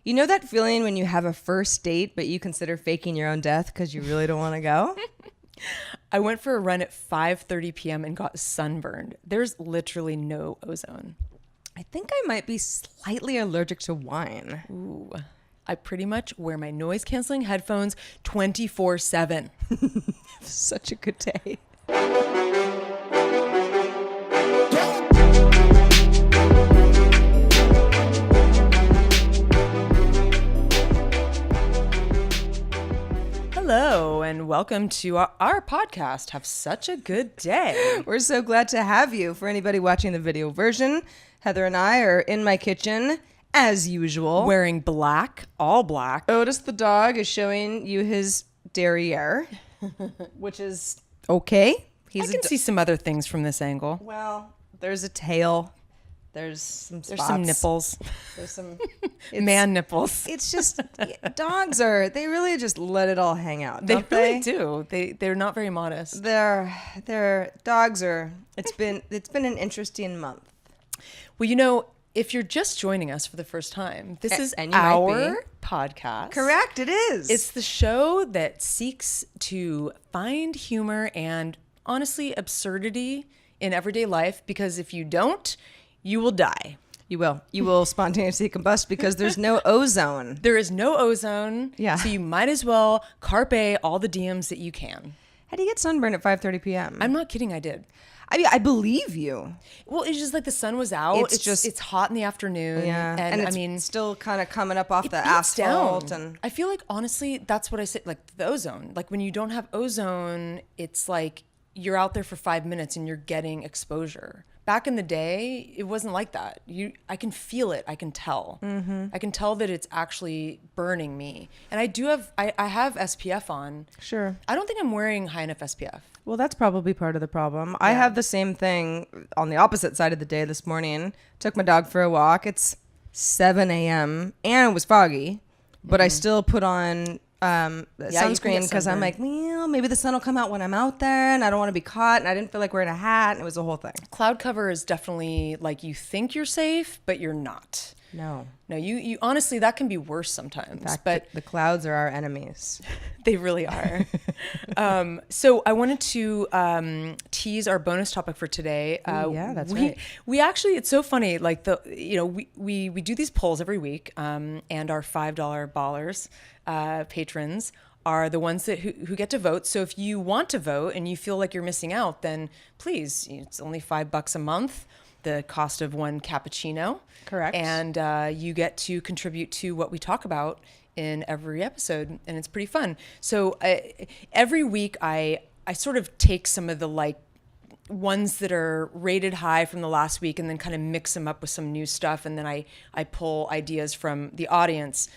You know that feeling when you have a first date, but you consider faking your own death because you really don't want to go? I went for a run at 5:30 p.m. and got sunburned. There's literally no ozone. I think I might be slightly allergic to wine. Ooh. I pretty much wear my noise-canceling headphones 24/7. Such a good day. Hello, and welcome to our podcast, Have Such a Good Day. We're so glad to have you. For anybody watching the video version, Heather and I are in my kitchen, as usual. Wearing black, all black. Otis the dog is showing you his derriere, which is okay. I can see some other things from this angle. Well, there's a tail. There's some spots. There's some nipples. There's some man nipples. It's just dogs they really just let it all hang out. They really do. They're not very modest. They're dogs are. It's been an interesting month. Well, you know, if you're just joining us for the first time, this is and our podcast. Correct, it is. It's the show that seeks to find humor and honestly absurdity in everyday life, because if you don't, you will die. You will spontaneously combust because there's no ozone. There is no ozone. Yeah. So you might as well carpe all the diems that you can. How do you get sunburned at 5:30 p.m.? I'm not kidding. I did. I mean, I believe you. Well, it's just like the sun was out. It's hot in the afternoon. Yeah. And it's still kind of coming up off the asphalt. Down. And I feel like, honestly, that's what I say. Like the ozone. Like when you don't have ozone, it's like you're out there for 5 minutes and you're getting exposure. Back in the day, it wasn't like that. I can feel it. I can tell. Mm-hmm. I can tell that it's actually burning me. And I have SPF on. Sure. I don't think I'm wearing high enough SPF. Well, that's probably part of the problem. Yeah. I have the same thing on the opposite side of the day this morning. Took my dog for a walk. It's 7 a.m. and it was foggy, but I still put on sunscreen because I'm like, well, maybe the sun will come out when I'm out there and I don't want to be caught, and I didn't feel like wearing a hat, and it was a whole thing. Cloud cover is definitely like, you think you're safe, but you're not. No, you honestly, that can be worse sometimes. In fact, but the clouds are our enemies. They really are. So I wanted to tease our bonus topic for today. Yeah, that's right. We actually, it's so funny. Like we do these polls every week, and our $5 ballers, patrons, are the ones who get to vote. So if you want to vote and you feel like you're missing out, then please, it's only $5 a month, the cost of one cappuccino. Correct. And you get to contribute to what we talk about in every episode, and it's pretty fun. So every week I sort of take some of the like ones that are rated high from the last week and then kind of mix them up with some new stuff, and then I pull ideas from the audience.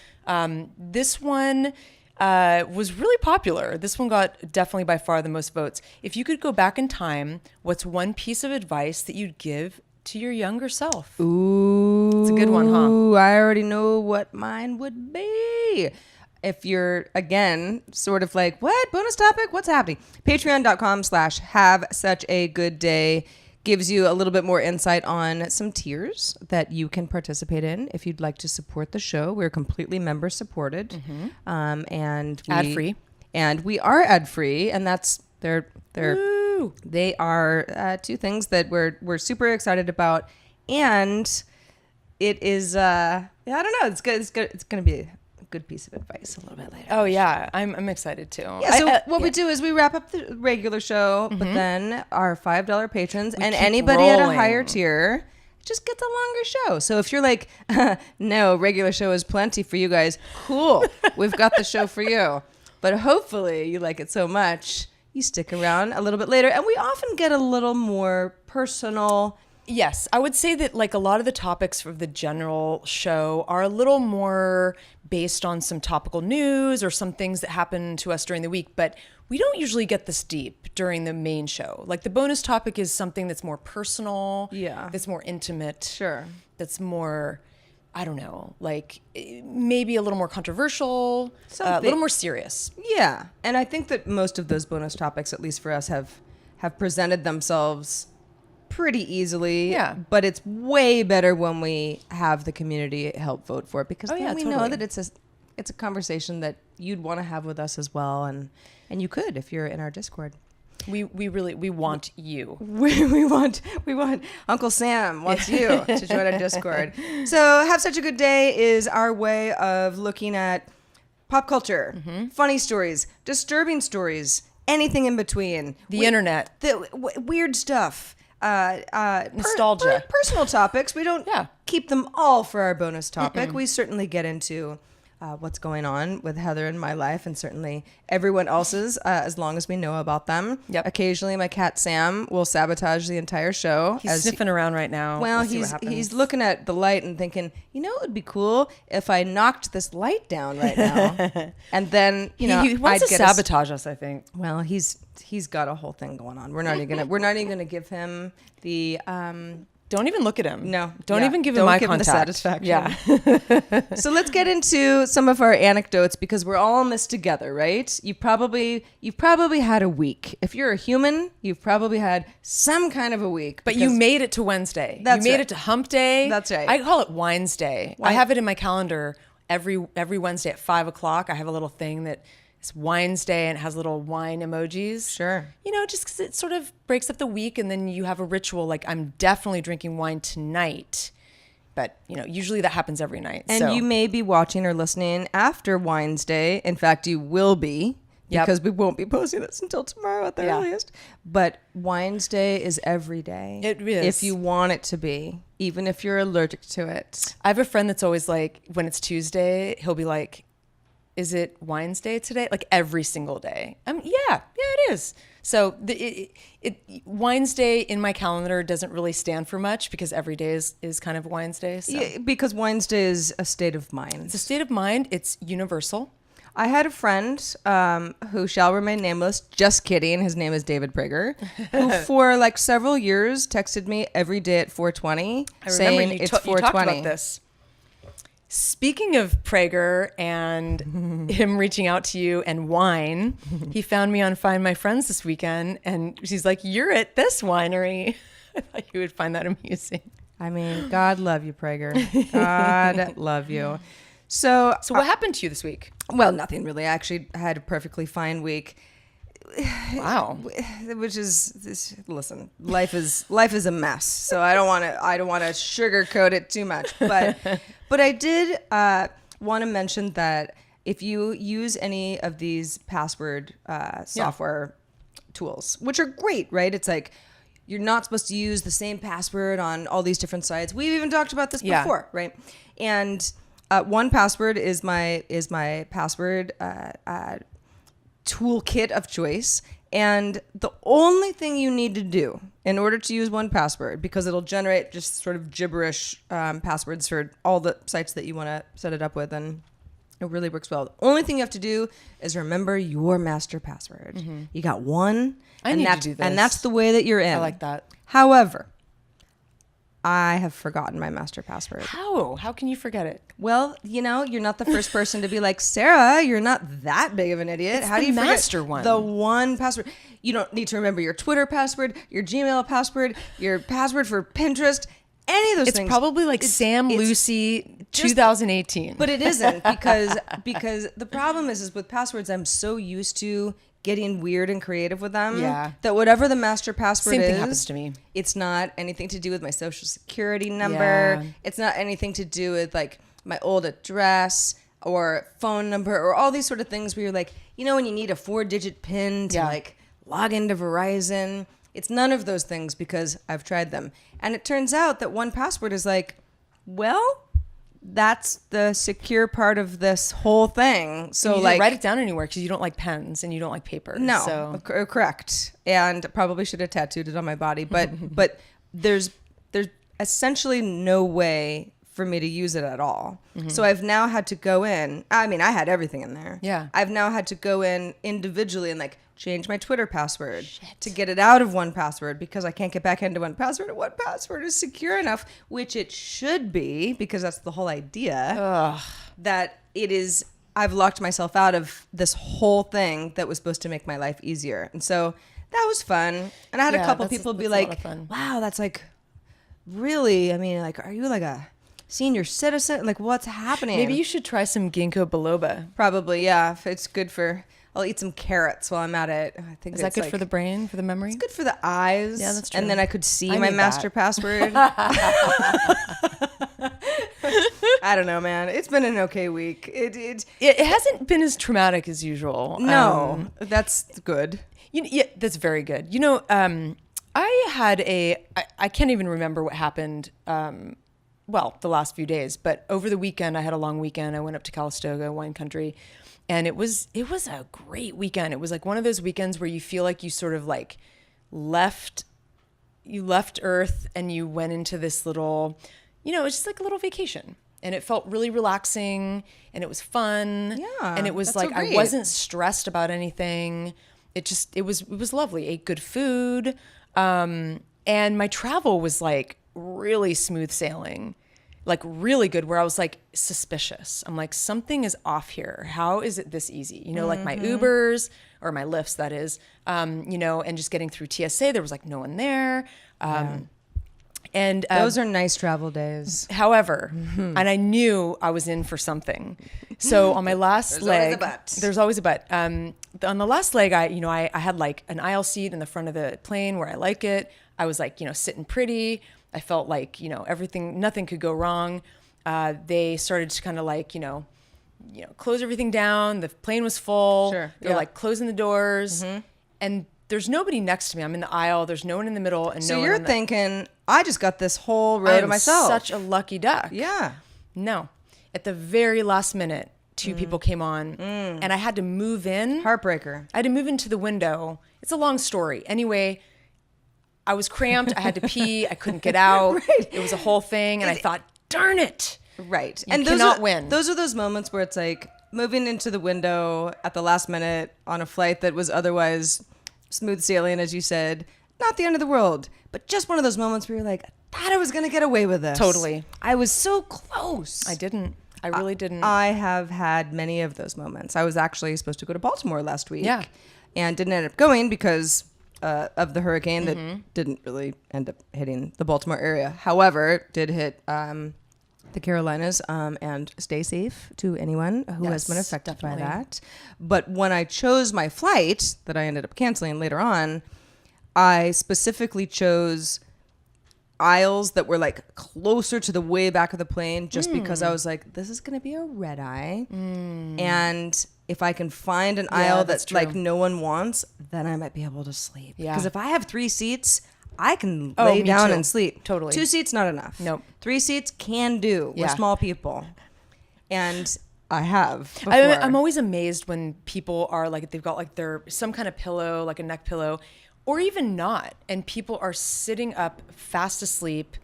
This one was really popular. This one got definitely by far the most votes. If you could go back in time, what's one piece of advice that you'd give to your younger self? Ooh, it's a good one, huh? I already know what mine would be. If you're, again, sort of like, what? Bonus topic? What's happening? Patreon.com/have such a good day gives you a little bit more insight on some tiers that you can participate in if you'd like to support the show. We're completely member supported. Mm-hmm. And ad-free. And we are ad-free, and that's Woo! They are two things that we're super excited about, and it is I don't know, it's good. It's going to be a good piece of advice a little bit later. Oh yeah, I'm excited too. Yeah, so what we do is we wrap up the regular show, but then our $5 patrons and anybody at a higher tier just gets a longer show. So if you're like, no, regular show is plenty for you guys, cool, we've got the show for you. But hopefully you like it so much you stick around a little bit later, and we often get a little more personal. Yes, I would say that like a lot of the topics of the general show are a little more based on some topical news or some things that happen to us during the week, but we don't usually get this deep during the main show. Like the bonus topic is something that's more personal, that's more intimate, sure, that's more, I don't know, like maybe a little more controversial, a little more serious. Yeah, and I think that most of those bonus topics, at least for us, have presented themselves pretty easily. Yeah. But it's way better when we have the community help vote for it, because then we know that it's a conversation that you'd want to have with us as well, and you could if you're in our Discord. We want you. We want Uncle Sam wants you to join our Discord. So Have Such a Good Day is our way of looking at pop culture, funny stories, disturbing stories, anything in between. The internet. Weird stuff. Nostalgia. Personal topics. We don't keep them all for our bonus topic. We certainly get into what's going on with Heather in my life, and certainly everyone else's, as long as we know about them. Yep. Occasionally my cat Sam will sabotage the entire show. He's sniffing around right now. Well, he's looking at the light and thinking, it would be cool if I knocked this light down right now. And then, he wants to sabotage us, I think. Well, he's got a whole thing going on. We're not even gonna give him the Don't even look at him. No. Don't even give him eye contact. The satisfaction. Yeah. So let's get into some of our anecdotes, because we're all in this together, right? You've probably had a week. If you're a human, you've probably had some kind of a week. But you made it to Wednesday. That's you made right. it to Hump Day. That's right. I call it Wines Day. I have it in my calendar every Wednesday at 5:00. I have a little thing that it's Wines Day, and it has little wine emojis. Sure. Just because it sort of breaks up the week, and then you have a ritual like, I'm definitely drinking wine tonight. But, usually that happens every night. And you may be watching or listening after Wines Day. In fact, you will be, because we won't be posting this until tomorrow at the earliest. But Wines Day is every day. It is. If you want it to be, even if you're allergic to it. I have a friend that's always like, when it's Tuesday, he'll be like, is it Wines Day today? Like every single day. Yeah, it is. So Wines Day in my calendar doesn't really stand for much, because every day is kind of Wines Day. So. Yeah, because Wines Day is a state of mind. It's a state of mind. It's universal. I had a friend who shall remain nameless. Just kidding. His name is David Prager, who for like several years texted me every day at 4:20 saying it's 4:20. You talked about this. Speaking of Prager and him reaching out to you and wine, he found me on Find My Friends this weekend, and she's like, "You're at this winery." I thought you would find that amusing. I mean, God love you, Prager. God love you. So what happened to you this week? Well, nothing really. I actually had a perfectly fine week. Wow. Which is, listen, life is a mess. So I don't want to sugarcoat it too much, but I did want to mention that if you use any of these password software tools, which are great, right? It's like you're not supposed to use the same password on all these different sites. We've even talked about this before, right? And 1Password is my password toolkit of choice, and the only thing you need to do in order to use 1Password, because it'll generate just sort of gibberish passwords for all the sites that you want to set it up with, and it really works well. The only thing you have to do is remember your master password. Mm-hmm. You got one, I need to do this. And that's the way that you're in. I like that. However, I have forgotten my master password. How? How can you forget it? Well, you're not the first person to be like, Sarah, you're not that big of an idiot. How do you master one? The 1Password. You don't need to remember your Twitter password, your Gmail password, your password for Pinterest, any of those things. It's probably like Sam Lucy 2018. But it isn't, because the problem is with passwords, I'm so used to getting weird and creative with them that whatever the master password Same is, thing happens to me. It's not anything to do with my social security number. Yeah. It's not anything to do with like my old address or phone number or all these sort of things where you're like, when you need a 4-digit PIN to like log into Verizon. It's none of those things, because I've tried them. And it turns out that 1Password is like, well, that's the secure part of this whole thing. So you like, don't write it down anywhere because you don't like pens and you don't like paper. No, so. Correct. And probably should have tattooed it on my body, but there's essentially no way for me to use it at all. Mm-hmm. So I've now had to go in. I mean, I had everything in there. Yeah. I've now had to go in individually and like change my Twitter password to get it out of 1Password, because I can't get back into 1Password. And 1Password is secure enough, which it should be, because that's the whole idea, that it is. I've locked myself out of this whole thing that was supposed to make my life easier. And so That was fun. And I had a couple people be like, wow, that's like really, I mean, like, are you like a senior citizen? Like, what's happening? Maybe you should try some ginkgo biloba. Probably, yeah. If it's good for, I'll eat some carrots while I'm at it. I think is that good for the brain, for the memory? It's good for the eyes. Yeah, that's true. And then I could see my master password. I don't know, man. It's been an okay week. It hasn't been as traumatic as usual. No, that's good. Yeah, that's very good. You know, I had I can't even remember what happened, well, the last few days, but over the weekend, I had a long weekend. I went up to Calistoga, wine country, and it was a great weekend. It was like one of those weekends where you feel like you sort of like left Earth and you went into this little, you know, it's just like a little vacation. And it felt really relaxing and it was fun. Yeah. And it was like, I wasn't stressed about anything. It was lovely. Ate good food. And my travel was like really smooth sailing, like really good, where I was like suspicious. I'm like, something is off here. How is it this easy? You know, like my Ubers or my Lyfts, that is, you know, and just getting through TSA, there was like no one there. And those are nice travel days. However, and I knew I was in for something. So on my last leg, there's always a but. On the last leg, I had like an aisle seat in the front of the plane where I like it. I was like, you know, sitting pretty. I felt like, you know, nothing could go wrong. They started to kind of like, you know, close everything down. The plane was full. Sure. They're like closing the doors, and there's nobody next to me. I'm in the aisle. There's no one in the middle, and so you're thinking, I just got this whole row to myself. Such a lucky duck. Yeah. No, at the very last minute, two people came on, and I had to move in. Heartbreaker. I had to move into the window. It's a long story. Anyway, I was cramped. I had to pee. I couldn't get out. Right. It was a whole thing, and I thought, darn it. Right. You cannot win. Those are those moments where it's like moving into the window at the last minute on a flight that was otherwise smooth sailing, as you said, not the end of the world, but just one of those moments where you're like, I thought I was going to get away with this. Totally. I was so close. I didn't. I really didn't. I have had many of those moments. I was actually supposed to go to Baltimore last week. Yeah. And didn't end up going because of the hurricane that didn't really end up hitting the Baltimore area. However, it did hit the Carolinas, and stay safe to anyone who has been affected by that. But when I chose my flight that I ended up canceling later on, I specifically chose aisles that were like closer to the way back of the plane just because I was like, this is going to be a red eye. And if I can find an aisle that's like no one wants, then I might be able to sleep. Yeah. Because if I have 3 seats, I can lay down and sleep. Totally. 2 seats, not enough. Nope. 3 seats can do. We're small people. And I have before. I'm always amazed when people are like, they've got like some kind of pillow, like a neck pillow, or even not. And people are sitting up fast asleep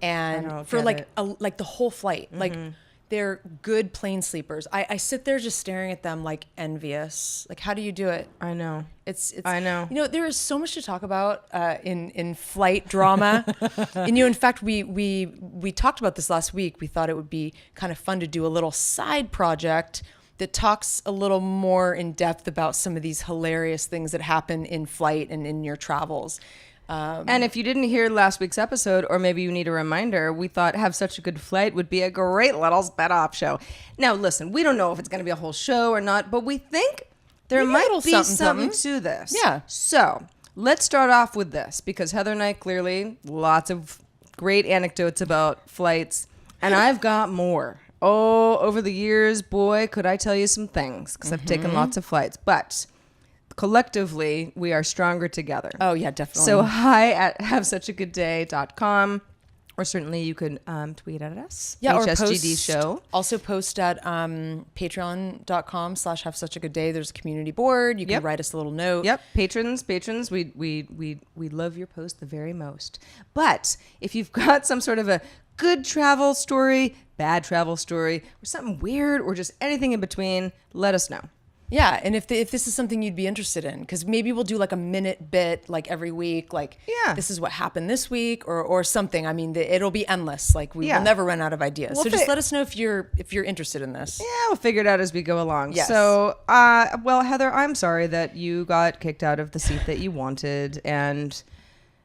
and for like like the whole flight, like they're good plane sleepers. I sit there just staring at them like envious. Like, how do you do it? I know. It's I know. You know, there is so much to talk about in flight drama. And in fact, we talked about this last week. We thought it would be kind of fun to do a little side project that talks a little more in depth about some of these hilarious things that happen in flight and in your travels. And if you didn't hear last week's episode, or maybe you need a reminder, we thought Have Such a Good Flight would be a great little spin-off show. Now, listen, we don't know if it's going to be a whole show or not, but we think there might be something to this. Yeah. So let's start off with this, because Heather and I clearly lots of great anecdotes about flights, and I've got more. Oh, over the years, boy, could I tell you some things, because I've taken lots of flights, but collectively, we are stronger together. Oh, yeah, definitely. So hi at havesuchagooddday.com, or certainly you could tweet at us. Yeah, HSGD show. Also post at patreon.com/havesuchagooddday. There's a community board. You can write us a little note. Yep, patrons, we love your post the very most. But if you've got some sort of a good travel story, bad travel story, or something weird, or just anything in between, let us know. Yeah, and if this is something you'd be interested in, because maybe we'll do like a minute bit like every week, like this is what happened this week or something. I mean, it'll be endless. Like we will never run out of ideas. So just let us know if you're interested in this. Yeah, we'll figure it out as we go along. Yes. So, well, Heather, I'm sorry that you got kicked out of the seat that you wanted, and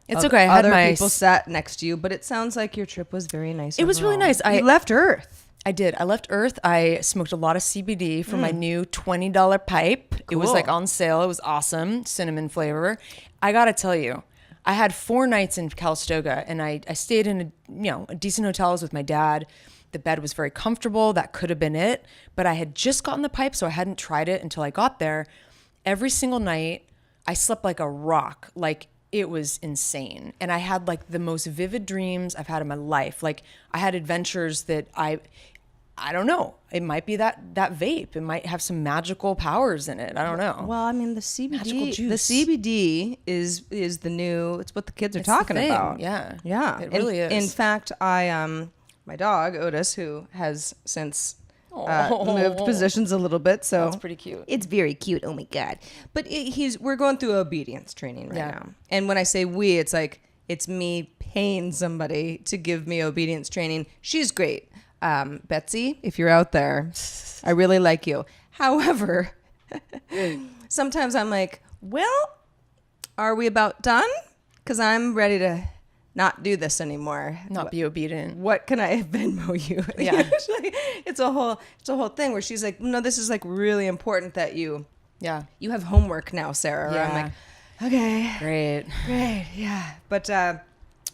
it's okay. I had other people sat next to you, but it sounds like your trip was very nice. It was really nice. You left Earth. I did. I left Earth. I smoked a lot of CBD for my new $20 pipe. Cool. It was like on sale. It was awesome. Cinnamon flavor. I got to tell you, I had 4 nights in Calistoga, and I stayed in a decent hotels with my dad. The bed was very comfortable. That could have been it. But I had just gotten the pipe, so I hadn't tried it until I got there. Every single night, I slept like a rock. Like, it was insane. And I had like the most vivid dreams I've had in my life. Like, I had adventures that I don't know. It might be that vape. It might have some magical powers in it. I don't know. Well, I mean, the CBD is the new. It's what the kids are talking about. Yeah, yeah. It really is. In fact, my dog Otis, who has since moved positions a little bit, so that's pretty cute. It's very cute. Oh my god! But we're going through obedience training right now, and when I say we, it's like it's me paying somebody to give me obedience training. She's great. Betsy, if you're out there, I really like you. However, sometimes I'm like, well, are we about done? Because I'm ready to not do this anymore. Not be obedient. What can I Venmo you? Yeah. It's a whole thing where she's like, no, this is like really important that you have homework now, Sarah. Yeah. I'm like, okay. Great. Yeah.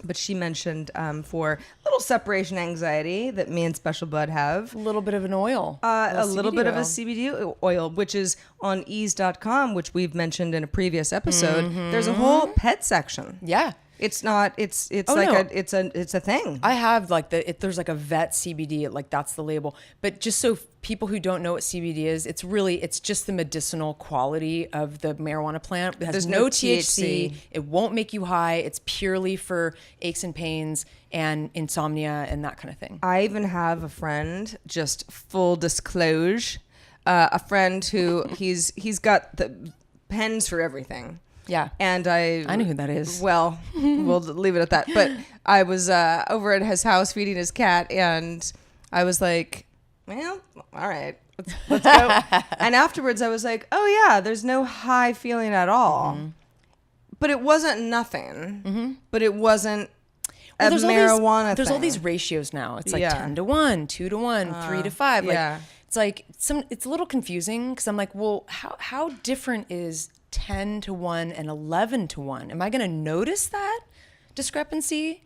But she mentioned for a little separation anxiety that me and Special Bud have. A little bit of an oil. A little bit of a CBD oil, which is on ease.com, which we've mentioned in a previous episode. Mm-hmm. There's a whole pet section. Yeah. It's not. It's it's a thing. I have like there's like a vet CBD, like that's the label. But just so people who don't know what CBD is, it's just the medicinal quality of the marijuana plant. It has no THC. It won't make you high. It's purely for aches and pains and insomnia and that kind of thing. I even have a friend, just full disclosure, a friend who he's got the pens for everything. Yeah. And I know who that is. Well, we'll leave it at that. But I was over at his house feeding his cat, and I was like, well, all right, let's go. And afterwards I was like, oh yeah, there's no high feeling at all. Mm-hmm. But it wasn't nothing. Mm-hmm. But it wasn't a marijuana thing. There's all these ratios now. It's like 10-1, 2-1, 3-5. Like it's like it's a little confusing because I'm like, well, how different is 10-1 and 11-1? Am I going to notice that discrepancy?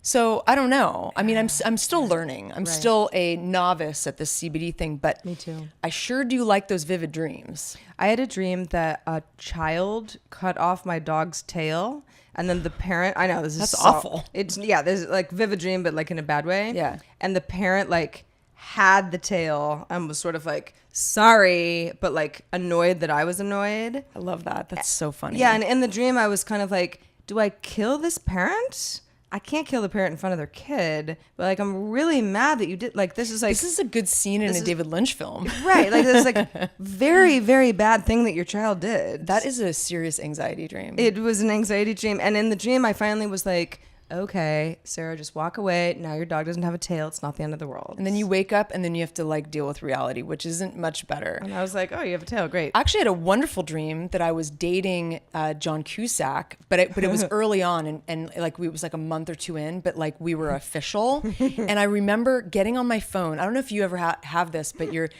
So I don't know. I mean, I'm still learning. I'm still a novice at this CBD thing, but me too. I sure do like those vivid dreams. I had a dream that a child cut off my dog's tail, and then the parent. I know that's awful. There's like vivid dream, but like in a bad way. Yeah. And the parent like had the tail and was sort of like sorry, but like annoyed that I was annoyed. I love that. That's so funny. Yeah, and in the dream I was kind of like, do I kill this parent? I can't kill the parent in front of their kid, but like I'm really mad that you did. Like this is a good scene in a David Lynch film, right? Like this is like very, very bad thing that your child did. That is a serious anxiety dream. It was an anxiety dream, and in the dream I finally was like, okay, Sarah, just walk away. Now your dog doesn't have a tail. It's not the end of the world. And then you wake up and then you have to like deal with reality, which isn't much better. And I was like, oh, you have a tail. Great. I actually had a wonderful dream that I was dating John Cusack, but it was early on and like it was like a month or two in, but like we were official. And I remember getting on my phone. I don't know if you ever have this, but you're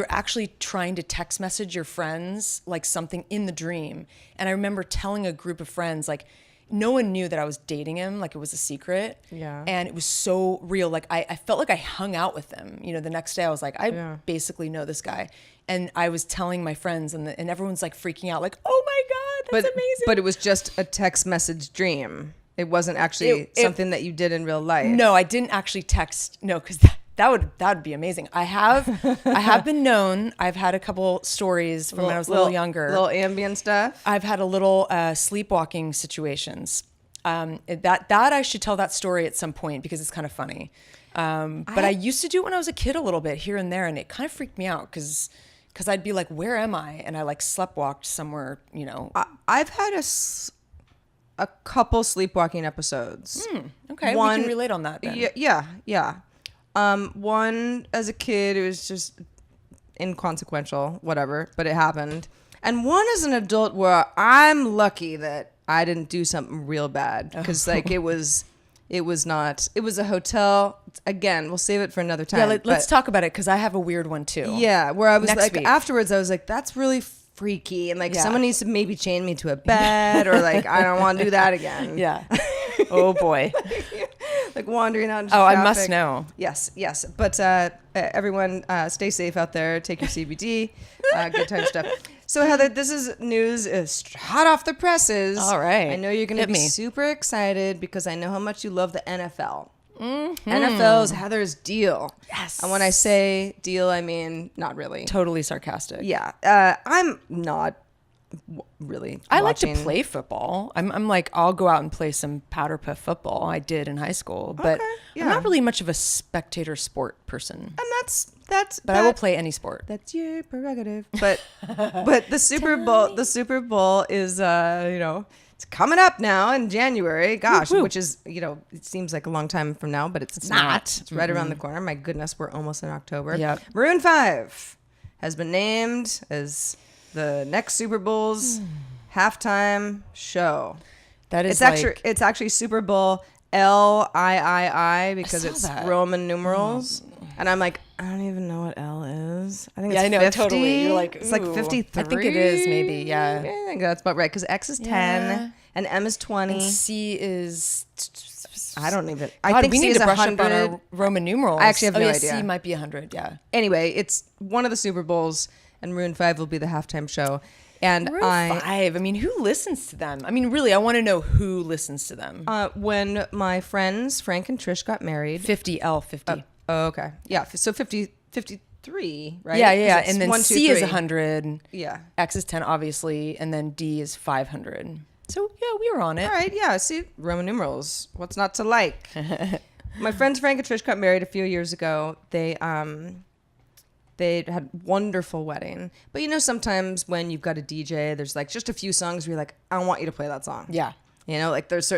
actually trying to text message your friends like something in the dream. And I remember telling a group of friends like, no one knew that I was dating him. Like it was a secret. Yeah. And it was so real. Like I felt like I hung out with him. You know, the next day I was like, I basically know this guy. And I was telling my friends and everyone's like freaking out like, oh my God, that's amazing. But it was just a text message dream. It wasn't actually something that you did in real life. No, I didn't actually text. No, because that would be amazing. I have been known. I've had a couple stories from when I was a little younger. Little ambient stuff. I've had a little sleepwalking situations. That I should tell that story at some point because it's kind of funny. But I used to do it when I was a kid a little bit here and there, and it kind of freaked me out because because I'd be like, where am I? And I like sleptwalked somewhere, you know. I've had a couple sleepwalking episodes. Okay, we can relate on that then. Yeah. One as a kid, it was just inconsequential, whatever, but it happened. And one as an adult where I'm lucky that I didn't do something real bad, because like it was a hotel. Again, we'll save it for another time. Yeah, let's talk about it, because I have a weird one too. Yeah, where I was Next like, week. afterwards, I was like, that's really freaky, and like someone needs to maybe chain me to a bed, or like I don't want to do that again. Yeah. Oh boy. Like wandering out into traffic. traffic. I must know. Yes. But everyone, stay safe out there. Take your CBD. Good time stuff. So Heather, this is news is hot off the presses. All right. I know you're going to be me. super excited because I know how much you love the NFL. NFL is Heather's deal. Yes. And when I say deal, I mean not really. Totally sarcastic. Yeah. I'm not really I like watching. to play football. I'm like, I'll go out and play some powder puff football. I did in high school, but I'm not really much of a spectator sport person. And that's But I will play any sport. That's your prerogative. But the Super Bowl is it's coming up now in January. Gosh, Woo-hoo. which is it seems like a long time from now, but it's not. It's right around the corner. My goodness, we're almost in October. Yep. Maroon 5 has been named as the next Super Bowl's halftime show. That is it's actually Super Bowl LIII because it's Roman numerals. And I'm like, I don't even know what L is. I think it's 50. Totally. You're like, it's like 53. I think it is, maybe. Yeah. I think that's about right, because X is 10 and M is 20. And C is. I don't even. God, I think we C need is to brush 100. up on our Roman numerals. I actually have no idea. C might be 100. Yeah. Anyway, it's one of the Super Bowls, and Maroon 5 will be the halftime show. And Maroon 5. I mean, who listens to them? I mean, really, I want to know who listens to them. When my friends Frank and Trish got married, 50 Oh, okay. Yeah. So 53, right? Yeah. And then 1, 2, C 3. is 100. Yeah. X is 10, obviously. And then D is 500. So, yeah, we were on it. All right. Yeah. See, Roman numerals. What's not to like? My friends Frank and Trish got married a few years ago. They had a wonderful wedding. But sometimes when you've got a DJ, there's like just a few songs where you're like, I want you to play that song. Yeah. Like there's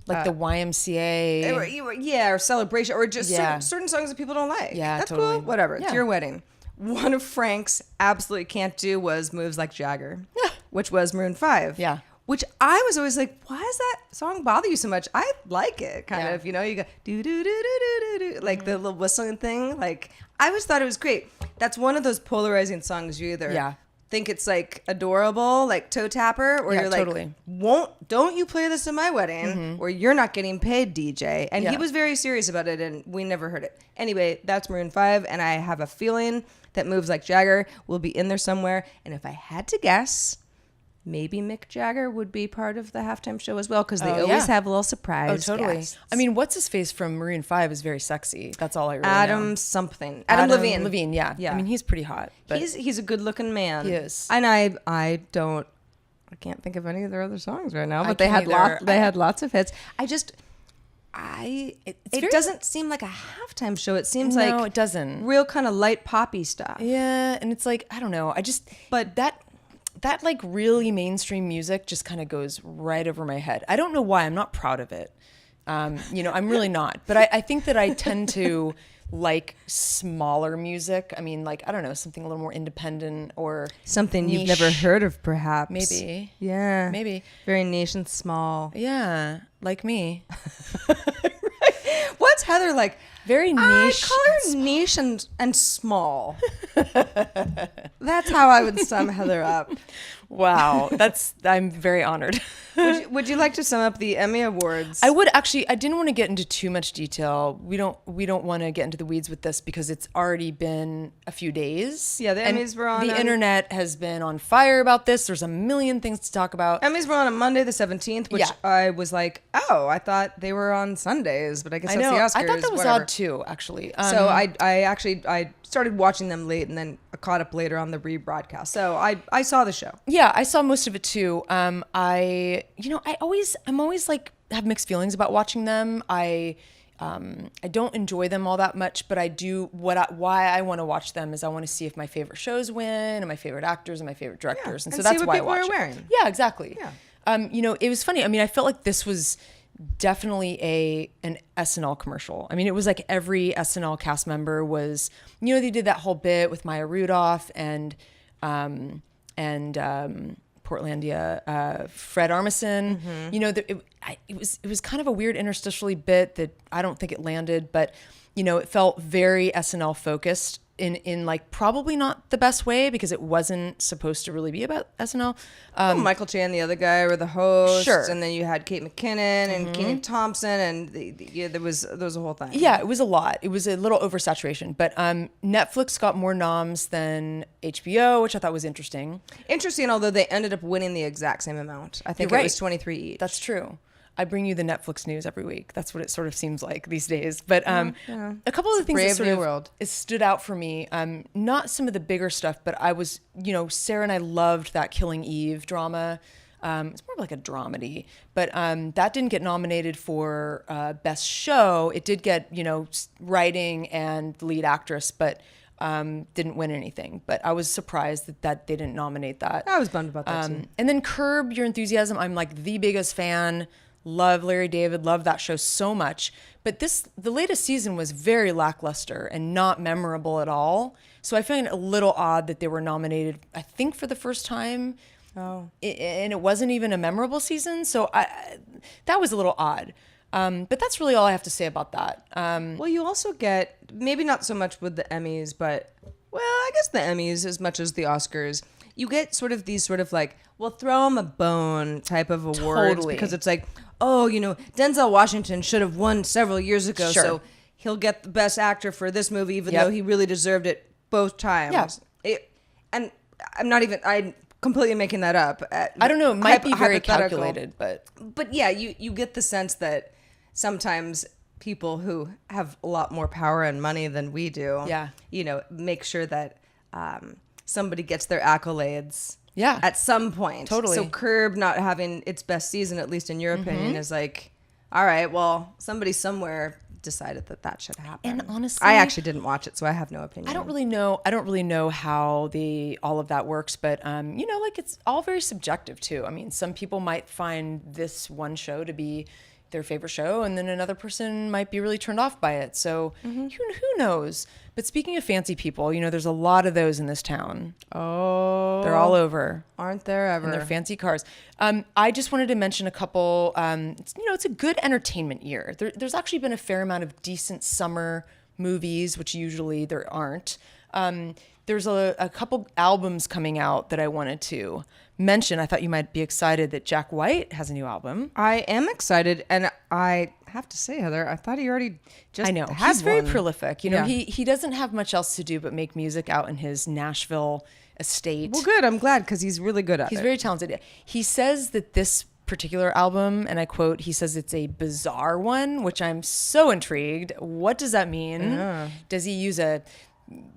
like the YMCA. Or Celebration, or just certain songs that people don't like. Yeah, that's totally. cool. Whatever. Yeah. It's your wedding. One of Frank's absolutely can't do was Moves Like Jagger, which was Maroon 5. Yeah. Which I was always like, why does that song bother you so much? I like it, kind of. You go do do do do do do, like the little whistling thing. Like I always thought it was great. That's one of those polarizing songs. You either think it's like adorable, like toe tapper, or you're like, totally. Don't you play this in my wedding, or you're not getting paid, DJ. And he was very serious about it, and we never heard it. Anyway, that's Maroon 5, and I have a feeling that Moves Like Jagger will be in there somewhere. And if I had to guess, maybe Mick Jagger would be part of the halftime show as well, because they always have a little surprise. Oh, totally. guests. I mean, what's his face from Maroon 5 is very sexy. That's all I really know. Adam Levine. Levine, yeah. I mean, he's pretty hot. But He's a good looking man. He is. And I can't think of any of their other songs right now, but they had lots of hits. It doesn't seem like a halftime show. It seems like it doesn't. Real kind of light poppy stuff. Yeah, and it's like, I don't know. But that like really mainstream music just kind of goes right over my head. I don't know why. I'm not proud of it. I'm really not. But I think that I tend to like smaller music. I mean, like, I don't know, something a little more independent or something niche. You've never heard of, perhaps. Maybe. Yeah. Maybe. Very niche and small. Yeah, like me. What's Heather like? Very niche. I call her niche and small. That's how I would sum Heather up. Wow, I'm very honored. Would you like to sum up the Emmy Awards? I would actually. I didn't want to get into too much detail. We don't want to get into the weeds with this because it's already been a few days. Yeah, the Emmys were on. The internet has been on fire about this. There's a million things to talk about. Emmys were on Monday the 17th, which I was like, oh, I thought they were on Sundays, but I guess that's the Oscars. I thought that was odd too, actually. So I started watching them late and then caught up later on the rebroadcast. So I saw the show. Yeah, I saw most of it too. I'm always like have mixed feelings about watching them. I don't enjoy them all that much, but I do why I want to watch them is I want to see if my favorite shows win and my favorite actors and my favorite directors. And so that's why I watch it. Yeah, exactly. Yeah. It was funny. I mean, I felt like this was definitely an SNL commercial. I mean, it was like every SNL cast member was, they did that whole bit with Maya Rudolph and Portlandia, Fred Armisen. It was kind of a weird interstitially bit that I don't think it landed, but it felt very SNL focused in like probably not the best way because it wasn't supposed to really be about SNL. Michael Che and the other guy were the hosts, sure. And then you had Kate McKinnon and Kenan Thompson, and there was a whole thing. Yeah, it was a lot. It was a little oversaturation, but Netflix got more noms than HBO, which I thought was interesting. Although they ended up winning the exact same amount. I think it was 23 each. That's true. I bring you the Netflix news every week. That's what it sort of seems like these days. But a couple of the things that sort of stood out for me, not some of the bigger stuff, but I was, Sarah and I loved that Killing Eve drama. It's more like a dramedy, but that didn't get nominated for Best Show. It did get, writing and lead actress, but didn't win anything. But I was surprised that they didn't nominate that. I was bummed about that too. And then Curb Your Enthusiasm, I'm like the biggest fan. Love Larry David, love that show so much. But the latest season was very lackluster and not memorable at all. So I find it a little odd that they were nominated, I think, for the first time. Oh. And it wasn't even a memorable season. So that was a little odd. But that's really all I have to say about that. Well, you also get, maybe not so much with the Emmys, but, well, I guess the Emmys as much as the Oscars, you get sort of these sort of like, well, throw them a bone type of awards. Totally. Because it's like, oh, Denzel Washington should have won several years ago, sure. So he'll get the best actor for this movie, even though he really deserved it both times. Yeah. And I'm completely making that up. I don't know. It might be very calculated, but yeah, you get the sense that sometimes people who have a lot more power and money than we do, make sure that somebody gets their accolades. Yeah. At some point. Totally. So Curb not having its best season, at least in your opinion, is like, all right, well, somebody somewhere decided that should happen. And honestly, I actually didn't watch it, so I have no opinion. I don't really know how all of that works, but it's all very subjective too. I mean, some people might find this one show to be their favorite show, and then another person might be really turned off by it. So who knows? But speaking of fancy people, there's a lot of those in this town. Oh, they're all over. Aren't there ever? And they're fancy cars. I just wanted to mention a couple. It's a good entertainment year. There's actually been a fair amount of decent summer movies, which usually there aren't. There's a couple albums coming out that I wanted to mention. I thought you might be excited that Jack White has a new album. I am excited, and I have to say, Heather, I thought he already just I know. had He's very one. prolific. He doesn't have much else to do but make music out in his Nashville estate. Well, good. I'm glad, because he's really good at it. He's very talented. He says that this particular album, and I quote, he says it's a bizarre one, which I'm so intrigued. What does that mean? Yeah. Does he use a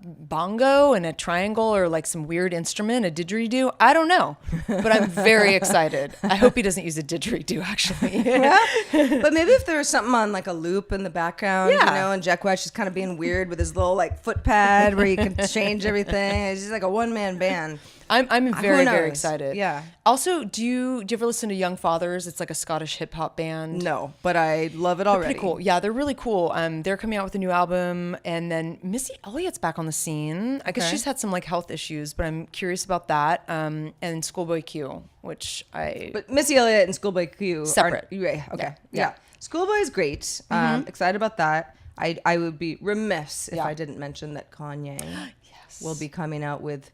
bongo and a triangle or like some weird instrument, a didgeridoo? I don't know, but I'm very excited. I hope he doesn't use a didgeridoo, actually. Yeah, but maybe if there was something on like a loop in the background, and Jack White's just kind of being weird with his little like foot pad where he can change everything. It's just like a one-man band. I'm very, very excited. Yeah. Also, do you ever listen to Young Fathers? It's like a Scottish hip hop band. No, but I love it already. They're pretty cool. Yeah, they're really cool. They're coming out with a new album, and then Missy Elliott's back on the scene. I guess she's had some like health issues, but I'm curious about that. And Schoolboy Q, which But Missy Elliott and Schoolboy Q separate. Okay. Yeah. Schoolboy is great. Excited about that. I would be remiss if I didn't mention that Kanye will be coming out with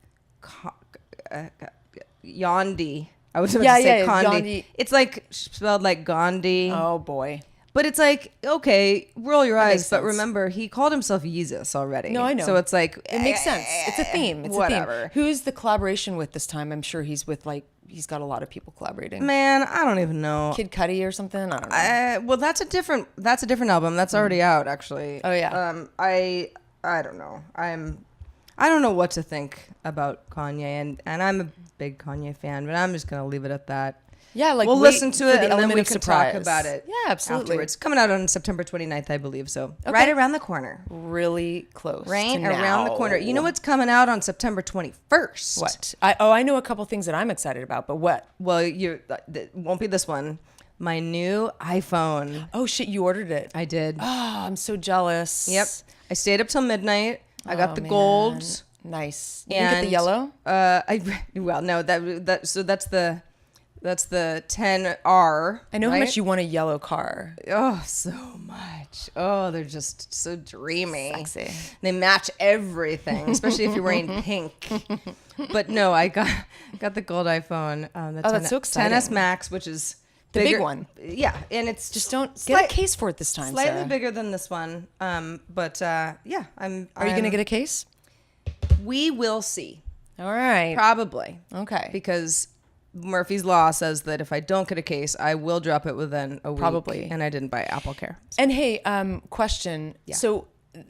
Yandhi. I was about to say Condi. It's like spelled like Gandhi. Oh boy. But it's like, okay, roll your eyes. But remember, he called himself Yeezus already. No, I know. So it's like, it makes sense. It's a theme. It's whatever. A theme. Who is the collaboration with this time? I'm sure he's with he's got a lot of people collaborating. Man, I don't even know. Kid Cudi or something? I don't know. Well, that's a different album. That's already out, actually. Oh yeah. I don't know. I don't know what to think about Kanye, and I'm a big Kanye fan, but I'm just gonna leave it at that. Yeah, like we'll wait listen to for it the and then element we of can surprise. talk about it. Yeah, absolutely. Afterwards. Coming out on September 29th, I believe. So right around the corner. Really close. Right to around the now. corner. You know what's coming out on September 21st? What? I know a couple things that I'm excited about, but what? Well, it won't be this one. My new iPhone. Oh shit, you ordered it. I did. Oh, I'm so jealous. Yep. I stayed up till midnight. I got the man. gold. Nice. You didn't get the yellow? So that's the 10R. I know right? how much you want a yellow car. Oh, so much. Oh, they're just so dreamy. Sexy. They match everything, especially if you're wearing pink. But no, I got the gold iPhone. That's so exciting. 10s Max, which is The bigger. big one. Yeah, and it's Just don't get a case for it this time, slightly Sarah. bigger than this one. But yeah, Are you going to get a case? We will see. All right. Probably. Okay. Because Murphy's Law says that if I don't get a case, I will drop it within a week. Probably. And I didn't buy Apple Care. And hey, question. Yeah. So